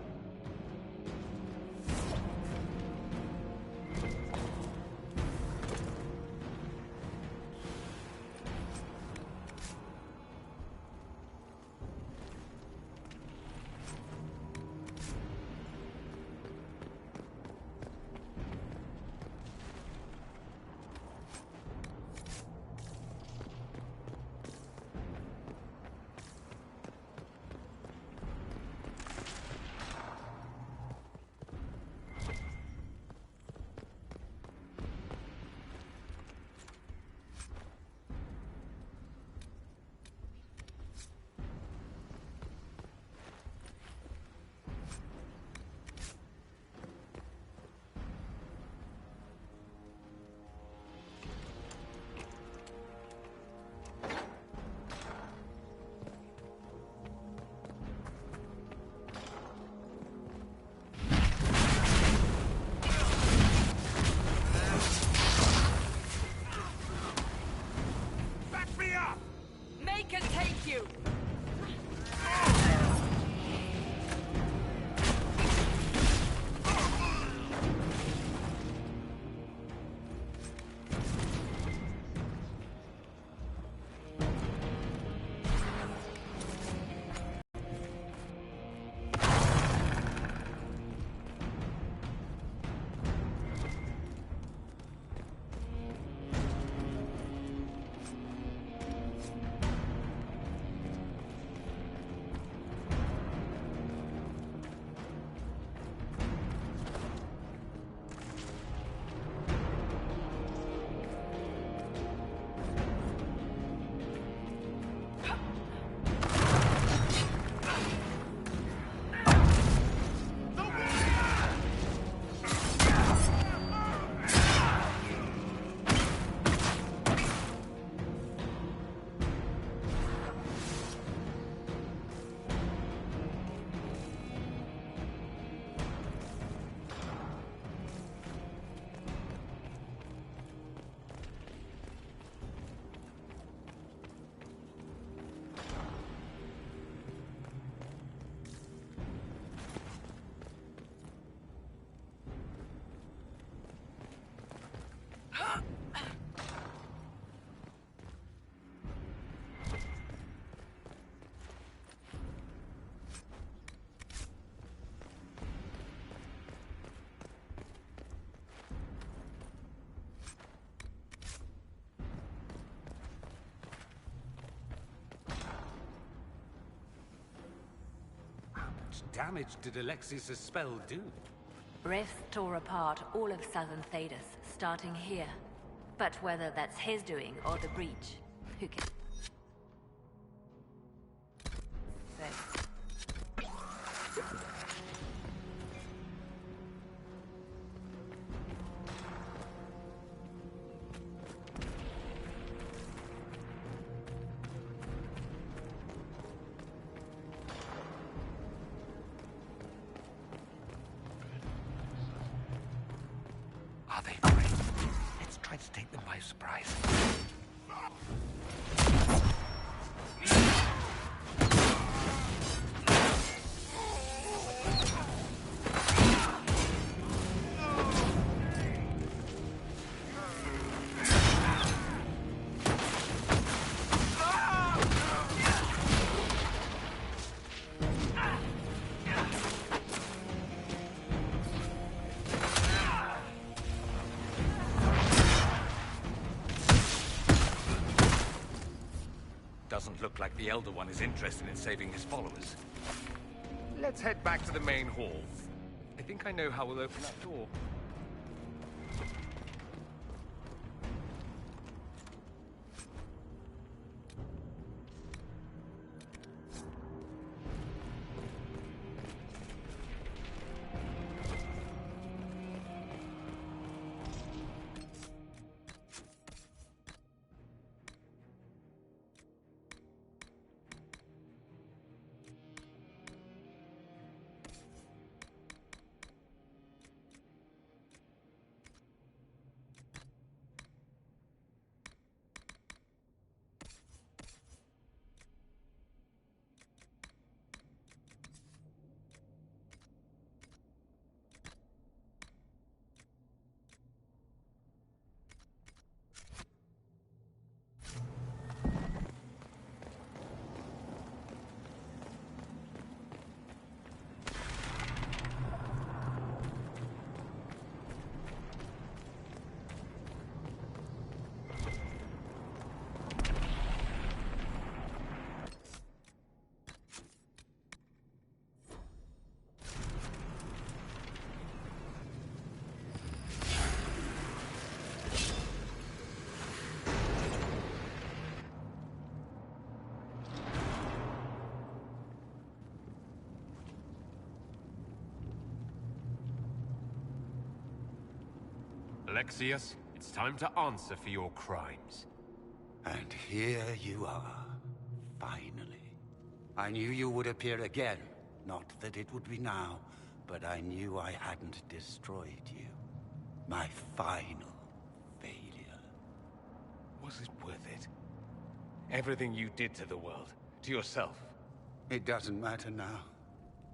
much damage did Alexius' spell do? Rifts tore apart all of southern Thedas, starting here. But whether that's his doing or the breach, who can... say? Are they brave? Let's try to take them by surprise. Doesn't look like the Elder One is interested in saving his followers. Let's head back to the main hall. I think I know how we'll open that door. Alexius, it's time to answer for your crimes. And here you are, finally. I knew you would appear again. Not that it would be now, but I knew I hadn't destroyed you. My final failure. Was it worth it? Everything you did to the world, to yourself. It doesn't matter now.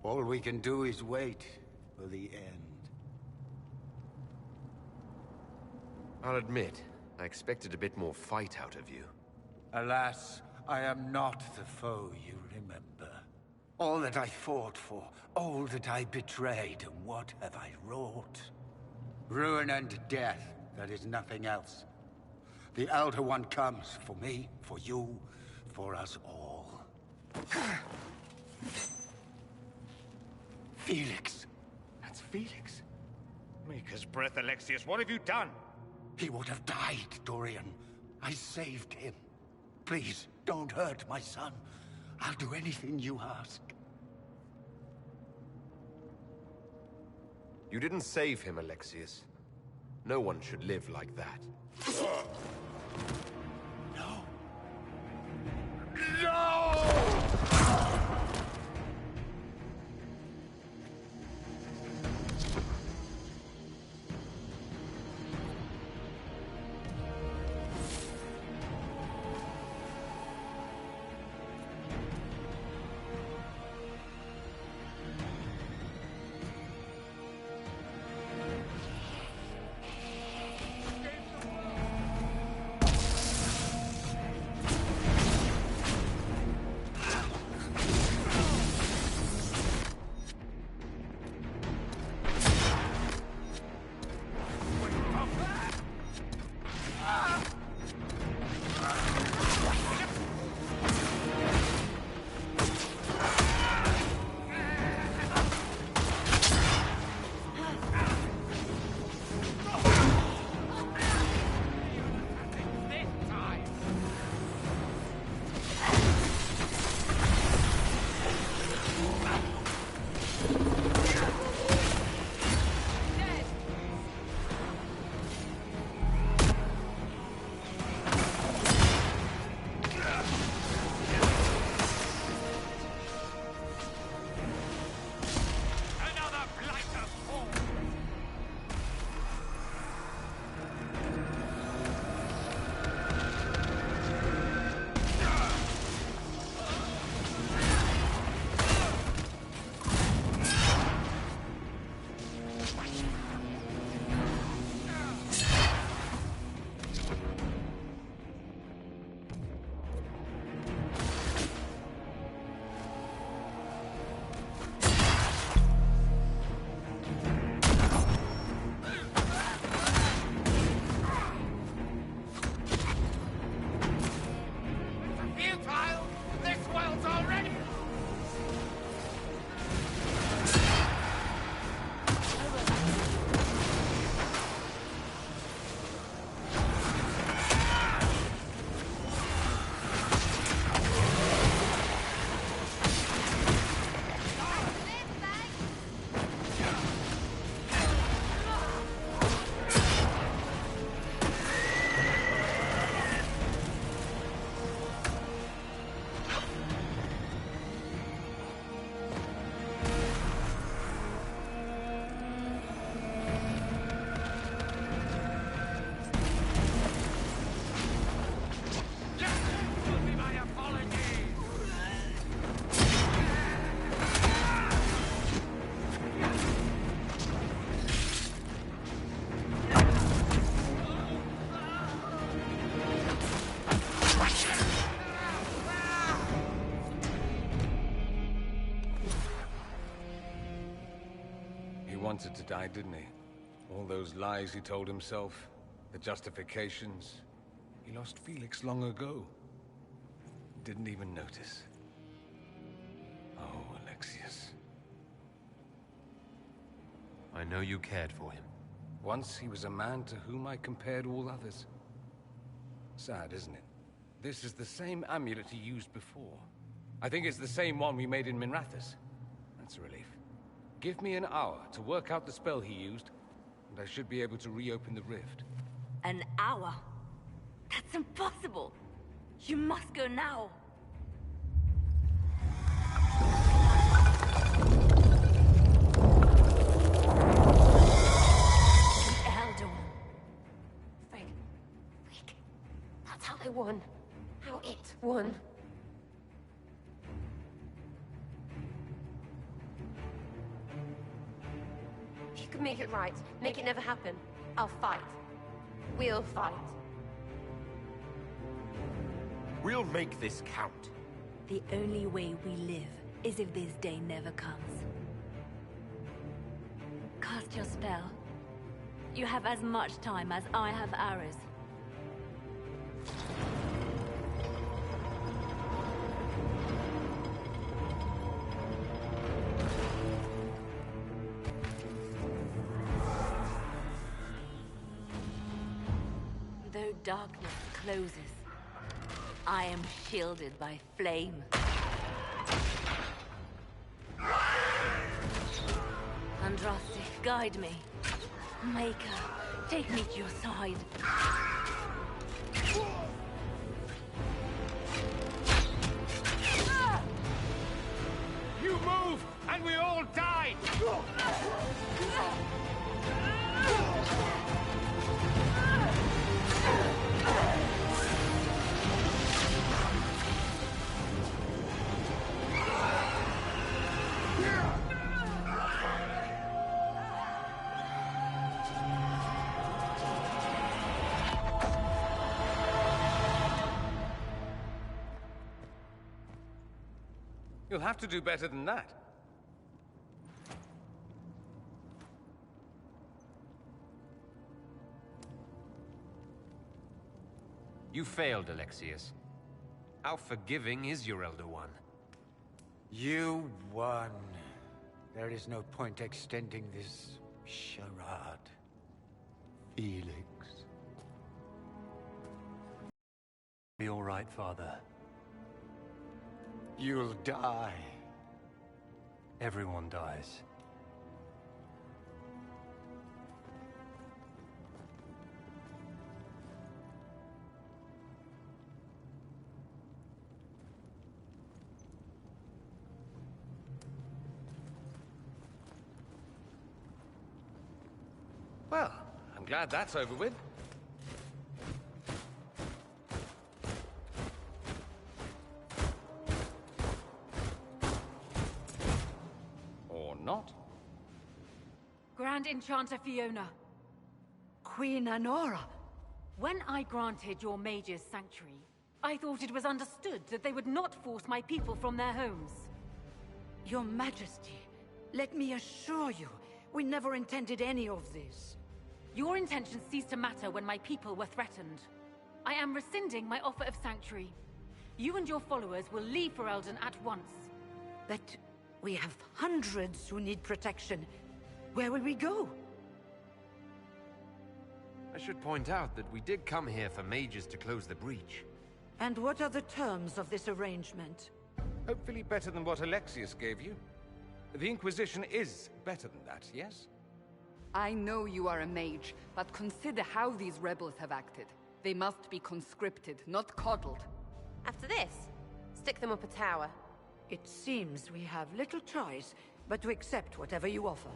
All we can do is wait for the end. I'll admit, I expected a bit more fight out of you. Alas, I am not the foe you remember. All that I fought for, all that I betrayed, and what have I wrought? Ruin and death, that is nothing else. The Elder One comes for me, for you, for us all. Felix. That's Felix. Maker's breath, Alexius, what have you done? He would have died, Dorian. I saved him. Please, don't hurt my son. I'll do anything you ask. You didn't save him, Alexius. No one should live like that. No! wanted to die, didn't he? All those lies he told himself, the justifications. He lost Felix long ago. Didn't even notice. Oh, Alexius. I know you cared for him. Once he was a man to whom I compared all others. Sad, isn't it? This is the same amulet he used before. I think it's the same one we made in Minrathous. That's a relief. Give me an hour to work out the spell he used, and I should be able to reopen the rift. An hour? That's impossible! You must go now! The Elder One. Frick. That's how they won. How it won. If you can make it right, make it never happen, I'll fight. We'll fight. We'll make this count. The only way we live is if this day never comes. Cast your spell. You have as much time as I have arrows. Though darkness closes, I am shielded by flame. Andraste, guide me. Maker, take me to your side. You move, and we all die! You'll have to do better than that. You failed, Alexius. How forgiving is your Elder One? You won. There is no point extending this charade. Felix. Be all right, Father. You'll die. Everyone dies. Well, I'm glad that's over with. Or not. Grand Enchanter Fiona. Queen Anora. When I granted your mage's sanctuary, I thought it was understood that they would not force my people from their homes. Your Majesty, let me assure you, we never intended any of this. Your intentions ceased to matter when my people were threatened. I am rescinding my offer of sanctuary. You and your followers will leave for Eldon at once. But we have hundreds who need protection. Where will we go? I should point out that we did come here for mages to close the breach. And what are the terms of this arrangement? Hopefully better than what Alexius gave you. The Inquisition is better than that, yes? I know you are a mage, but consider how these rebels have acted. They must be conscripted, not coddled. After this, stick them up a tower. It seems we have little choice but to accept whatever you offer.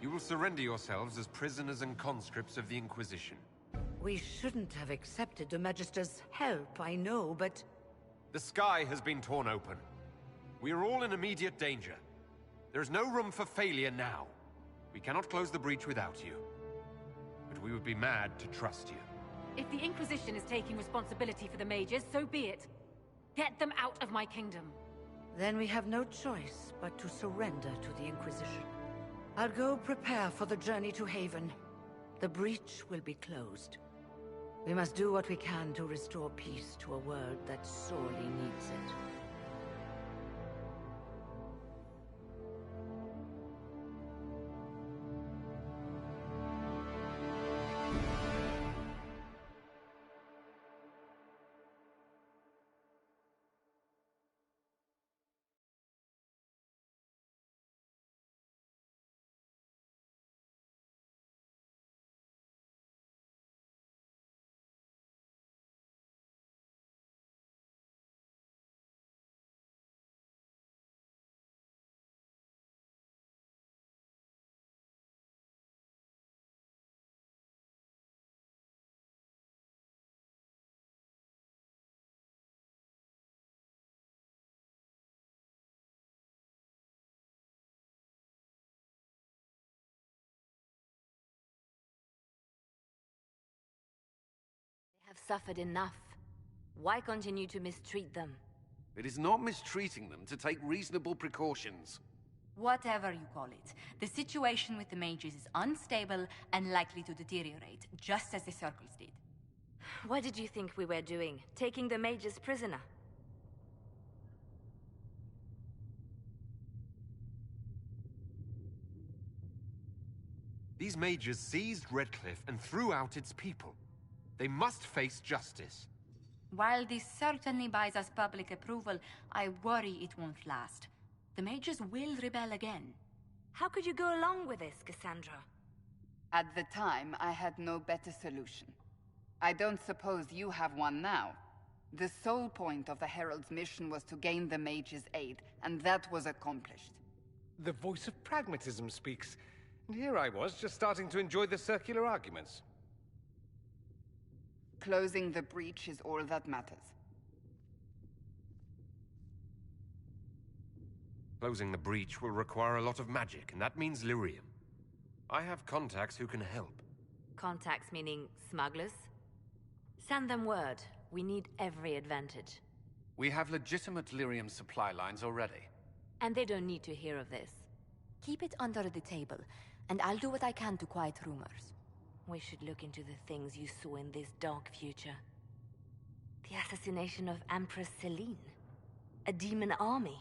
You will surrender yourselves as prisoners and conscripts of the Inquisition. We shouldn't have accepted the Magister's help, I know, but... The sky has been torn open. We are all in immediate danger. There is no room for failure now. We cannot close the breach without you. But we would be mad to trust you. If the Inquisition is taking responsibility for the mages, so be it. Get them out of my kingdom. Then we have no choice but to surrender to the Inquisition. I'll go prepare for the journey to Haven. The breach will be closed. We must do what we can to restore peace to a world that sorely needs it. They have suffered enough. Why continue to mistreat them? It is not mistreating them to take reasonable precautions. Whatever you call it, the situation with the mages is unstable and likely to deteriorate, just as the circles did. What did you think we were doing? Taking the mages prisoner? These mages seized Redcliffe and threw out its people. They must face justice. While this certainly buys us public approval, I worry it won't last. The mages will rebel again. How could you go along with this, Cassandra? At the time, I had no better solution. I don't suppose you have one now. The sole point of the Herald's mission was to gain the mage's aid, and that was accomplished. The voice of pragmatism speaks. And here I was, just starting to enjoy the circular arguments. Closing the breach is all that matters. Closing the breach will require a lot of magic, and that means lyrium. I have contacts who can help. Contacts meaning smugglers? Send them word. We need every advantage. We have legitimate lyrium supply lines already. And they don't need to hear of this. Keep it under the table, and I'll do what I can to quiet rumors. We should look into the things you saw in this dark future. The assassination of Empress Celine. A demon army.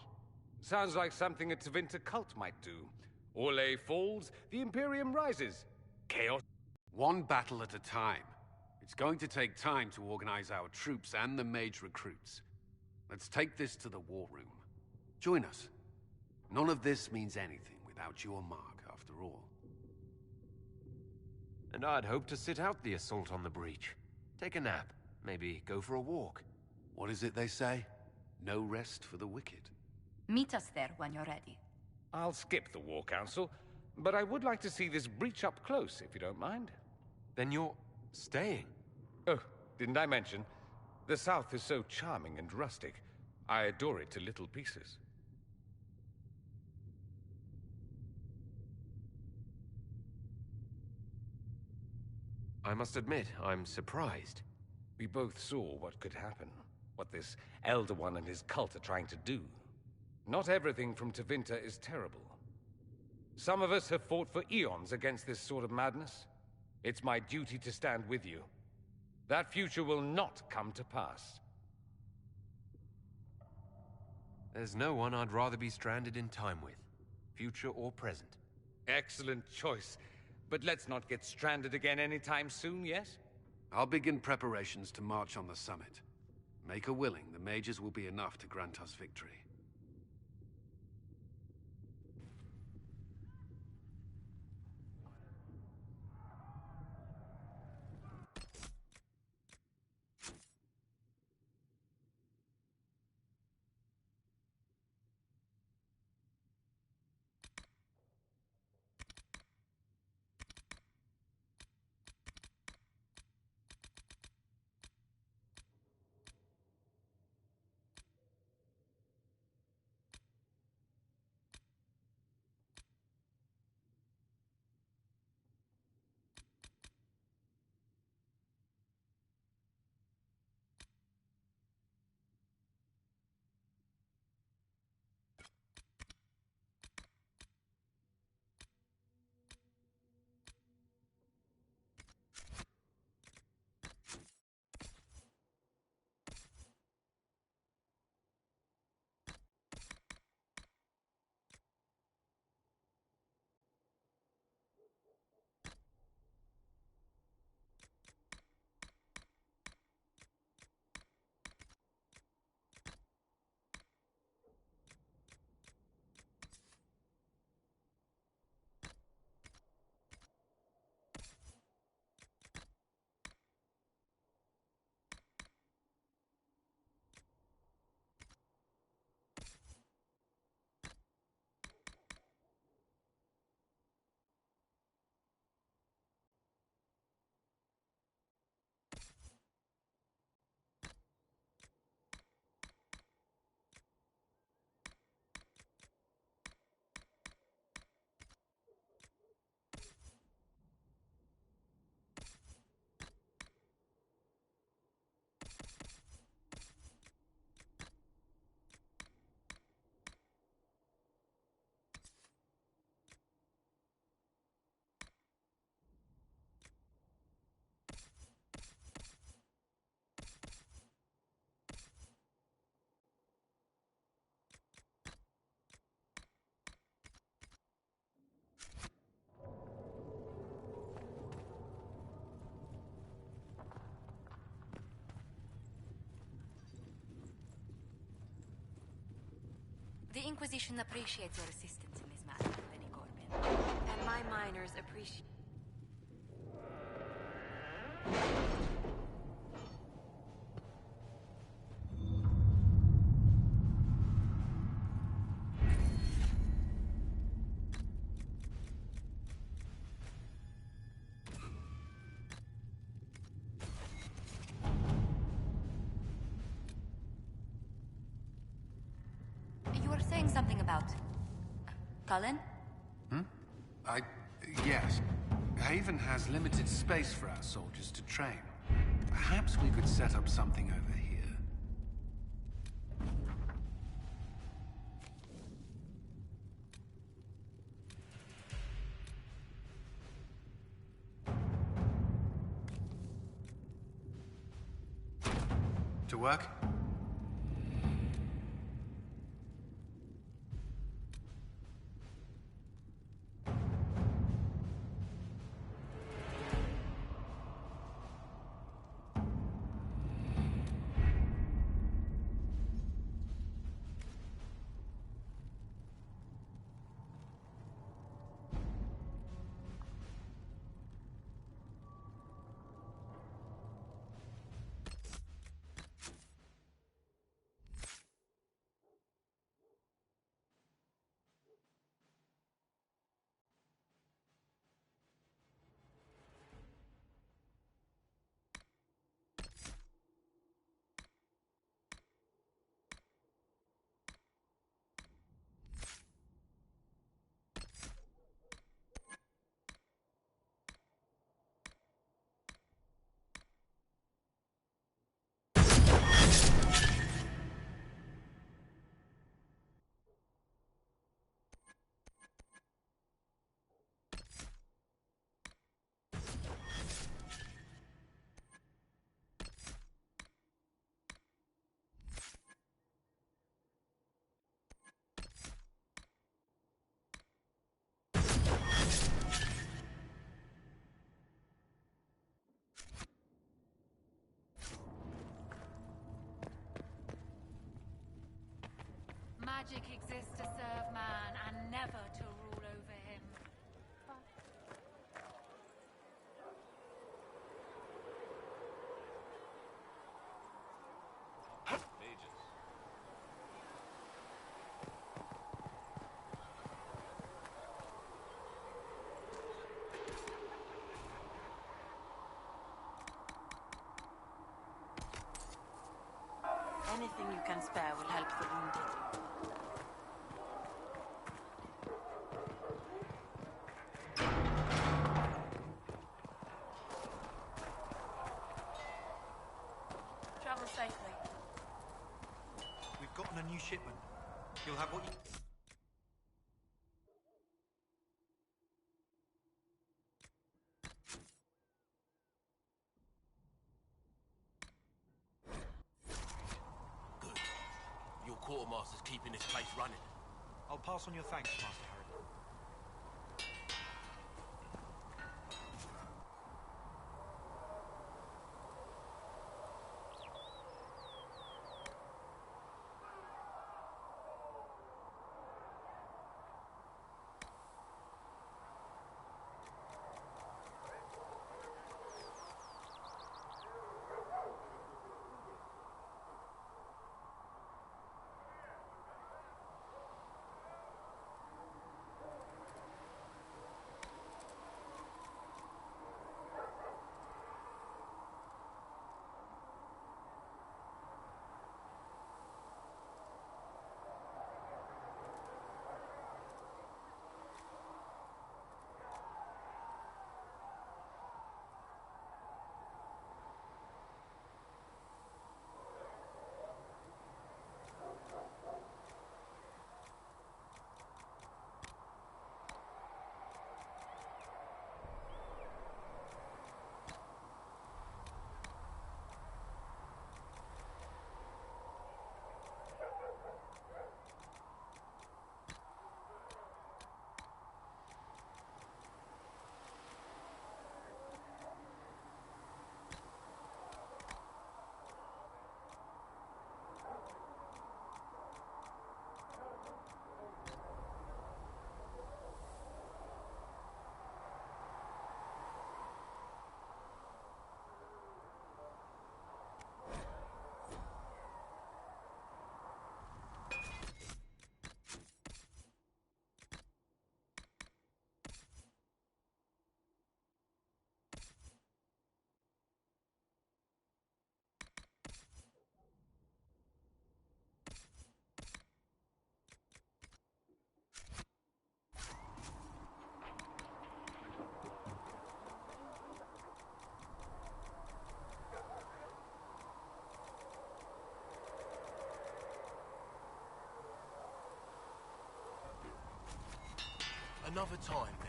Sounds like something a Tevinter cult might do. Orlais falls, the Imperium rises. Chaos. One battle at a time. It's going to take time to organize our troops and the mage recruits. Let's take this to the war room. Join us. None of this means anything without your mark, after all. And I'd hoped to sit out the assault on the breach. Take a nap. Maybe go for a walk. What is it they say? No rest for the wicked. Meet us there when you're ready. I'll skip the War Council, but I would like to see this breach up close, if you don't mind. Then you're staying? Oh, didn't I mention? The South is so charming and rustic. I adore it to little pieces. I must admit, I'm surprised. We both saw what could happen. What this Elder One and his cult are trying to do. Not everything from Tevinter is terrible. Some of us have fought for eons against this sort of madness. It's my duty to stand with you. That future will not come to pass. There's no one I'd rather be stranded in time with, future or present. Excellent choice. But let's not get stranded again anytime soon, yes? I'll begin preparations to march on the summit. Make her willing, the mages will be enough to grant us victory. The Inquisition appreciates your assistance in this matter, Benny Corbin. And my miners appreciate... You were saying something about... Cullen? Yes. Haven has limited space for our soldiers to train. Perhaps we could set up something over here. To work? Magic exists to serve man and never to rule over him. Anything you can spare will help the wounded. Travel safely. We've gotten a new shipment. You'll have what you... Your quartermaster's keeping this place running. I'll pass on your thanks, Master Harry. Another time, then.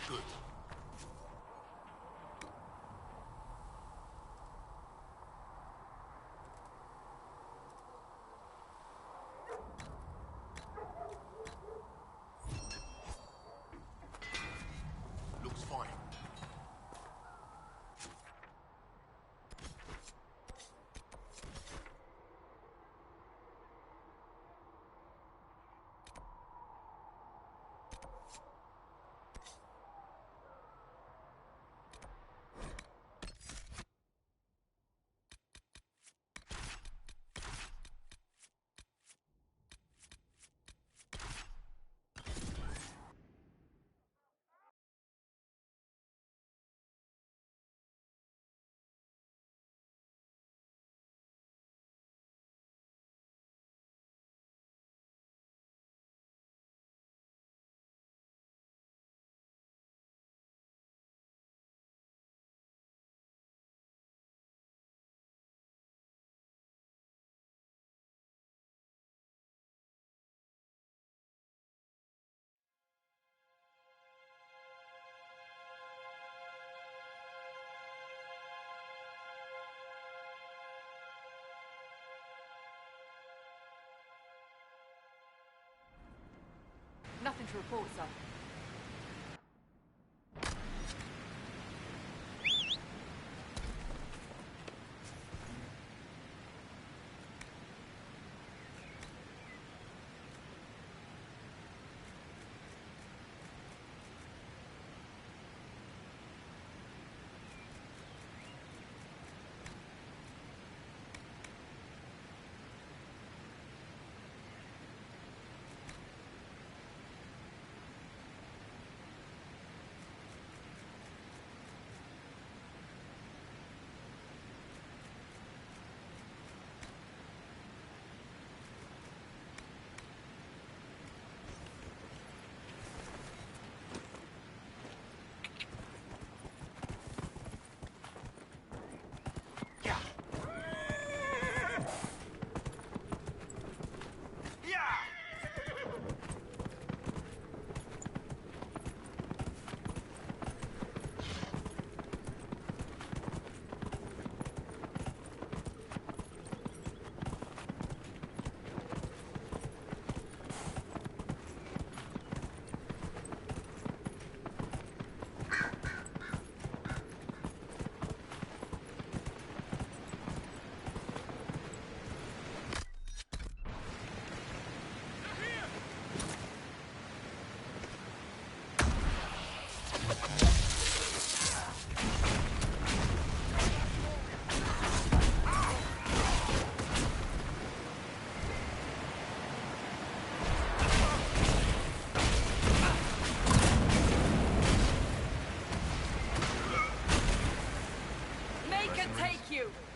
Good. Looks fine. Nothing to report, sir.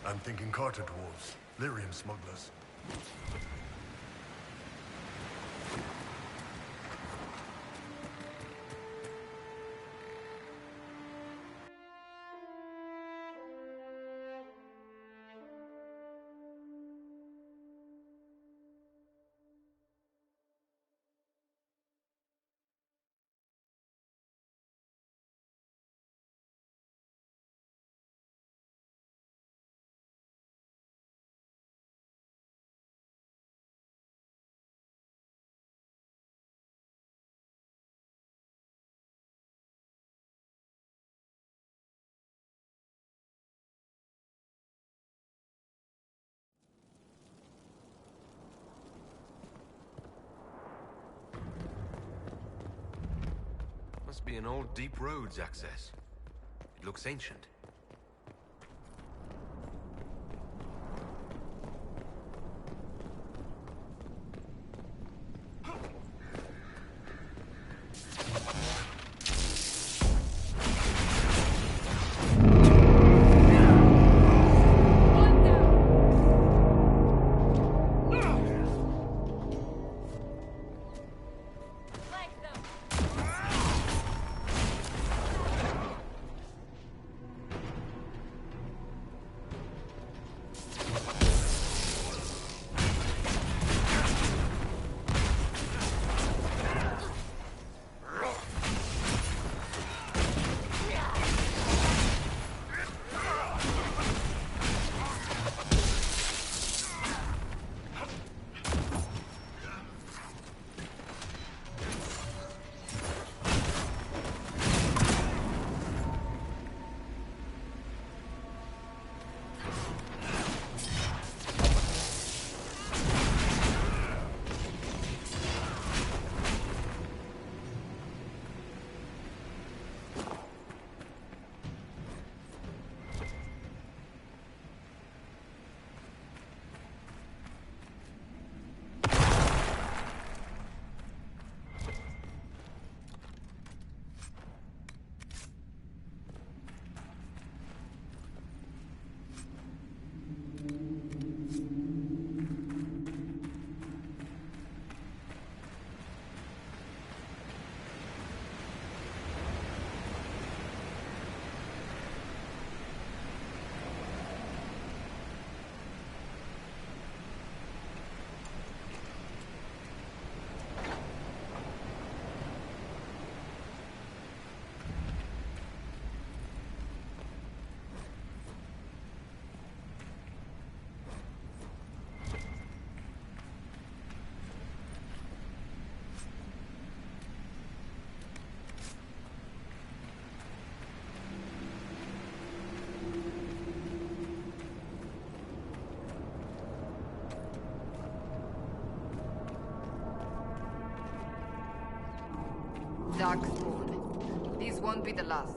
I'm thinking Carter dwarves, Lyrian smugglers. Must be an old deep roads access. It looks ancient. Darkspawn. These won't be the last.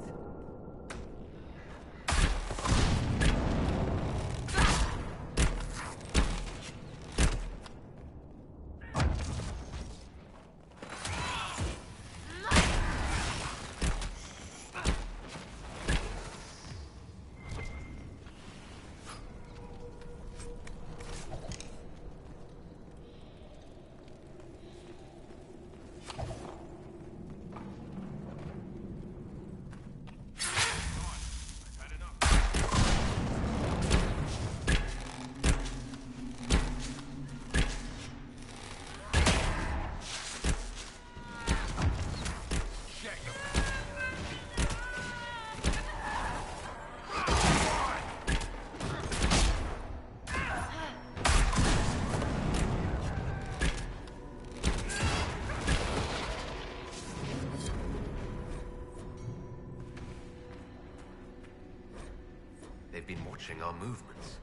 They've been watching our movements.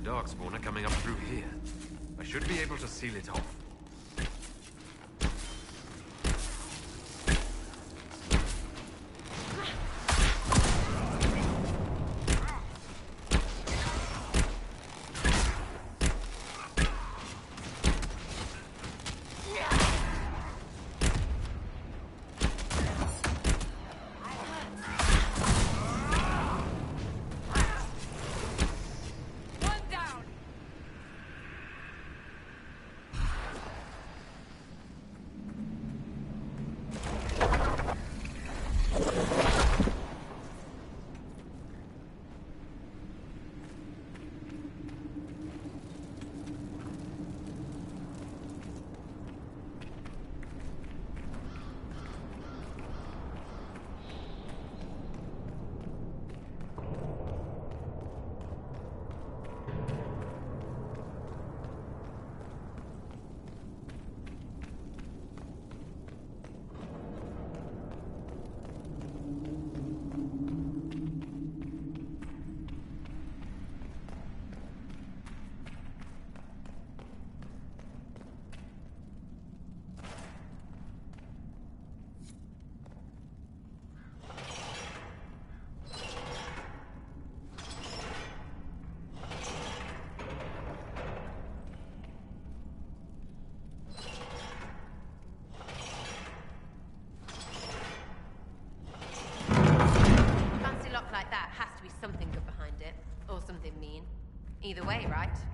Darkspawn are coming up through here. I should be able to seal it off. Either way, right?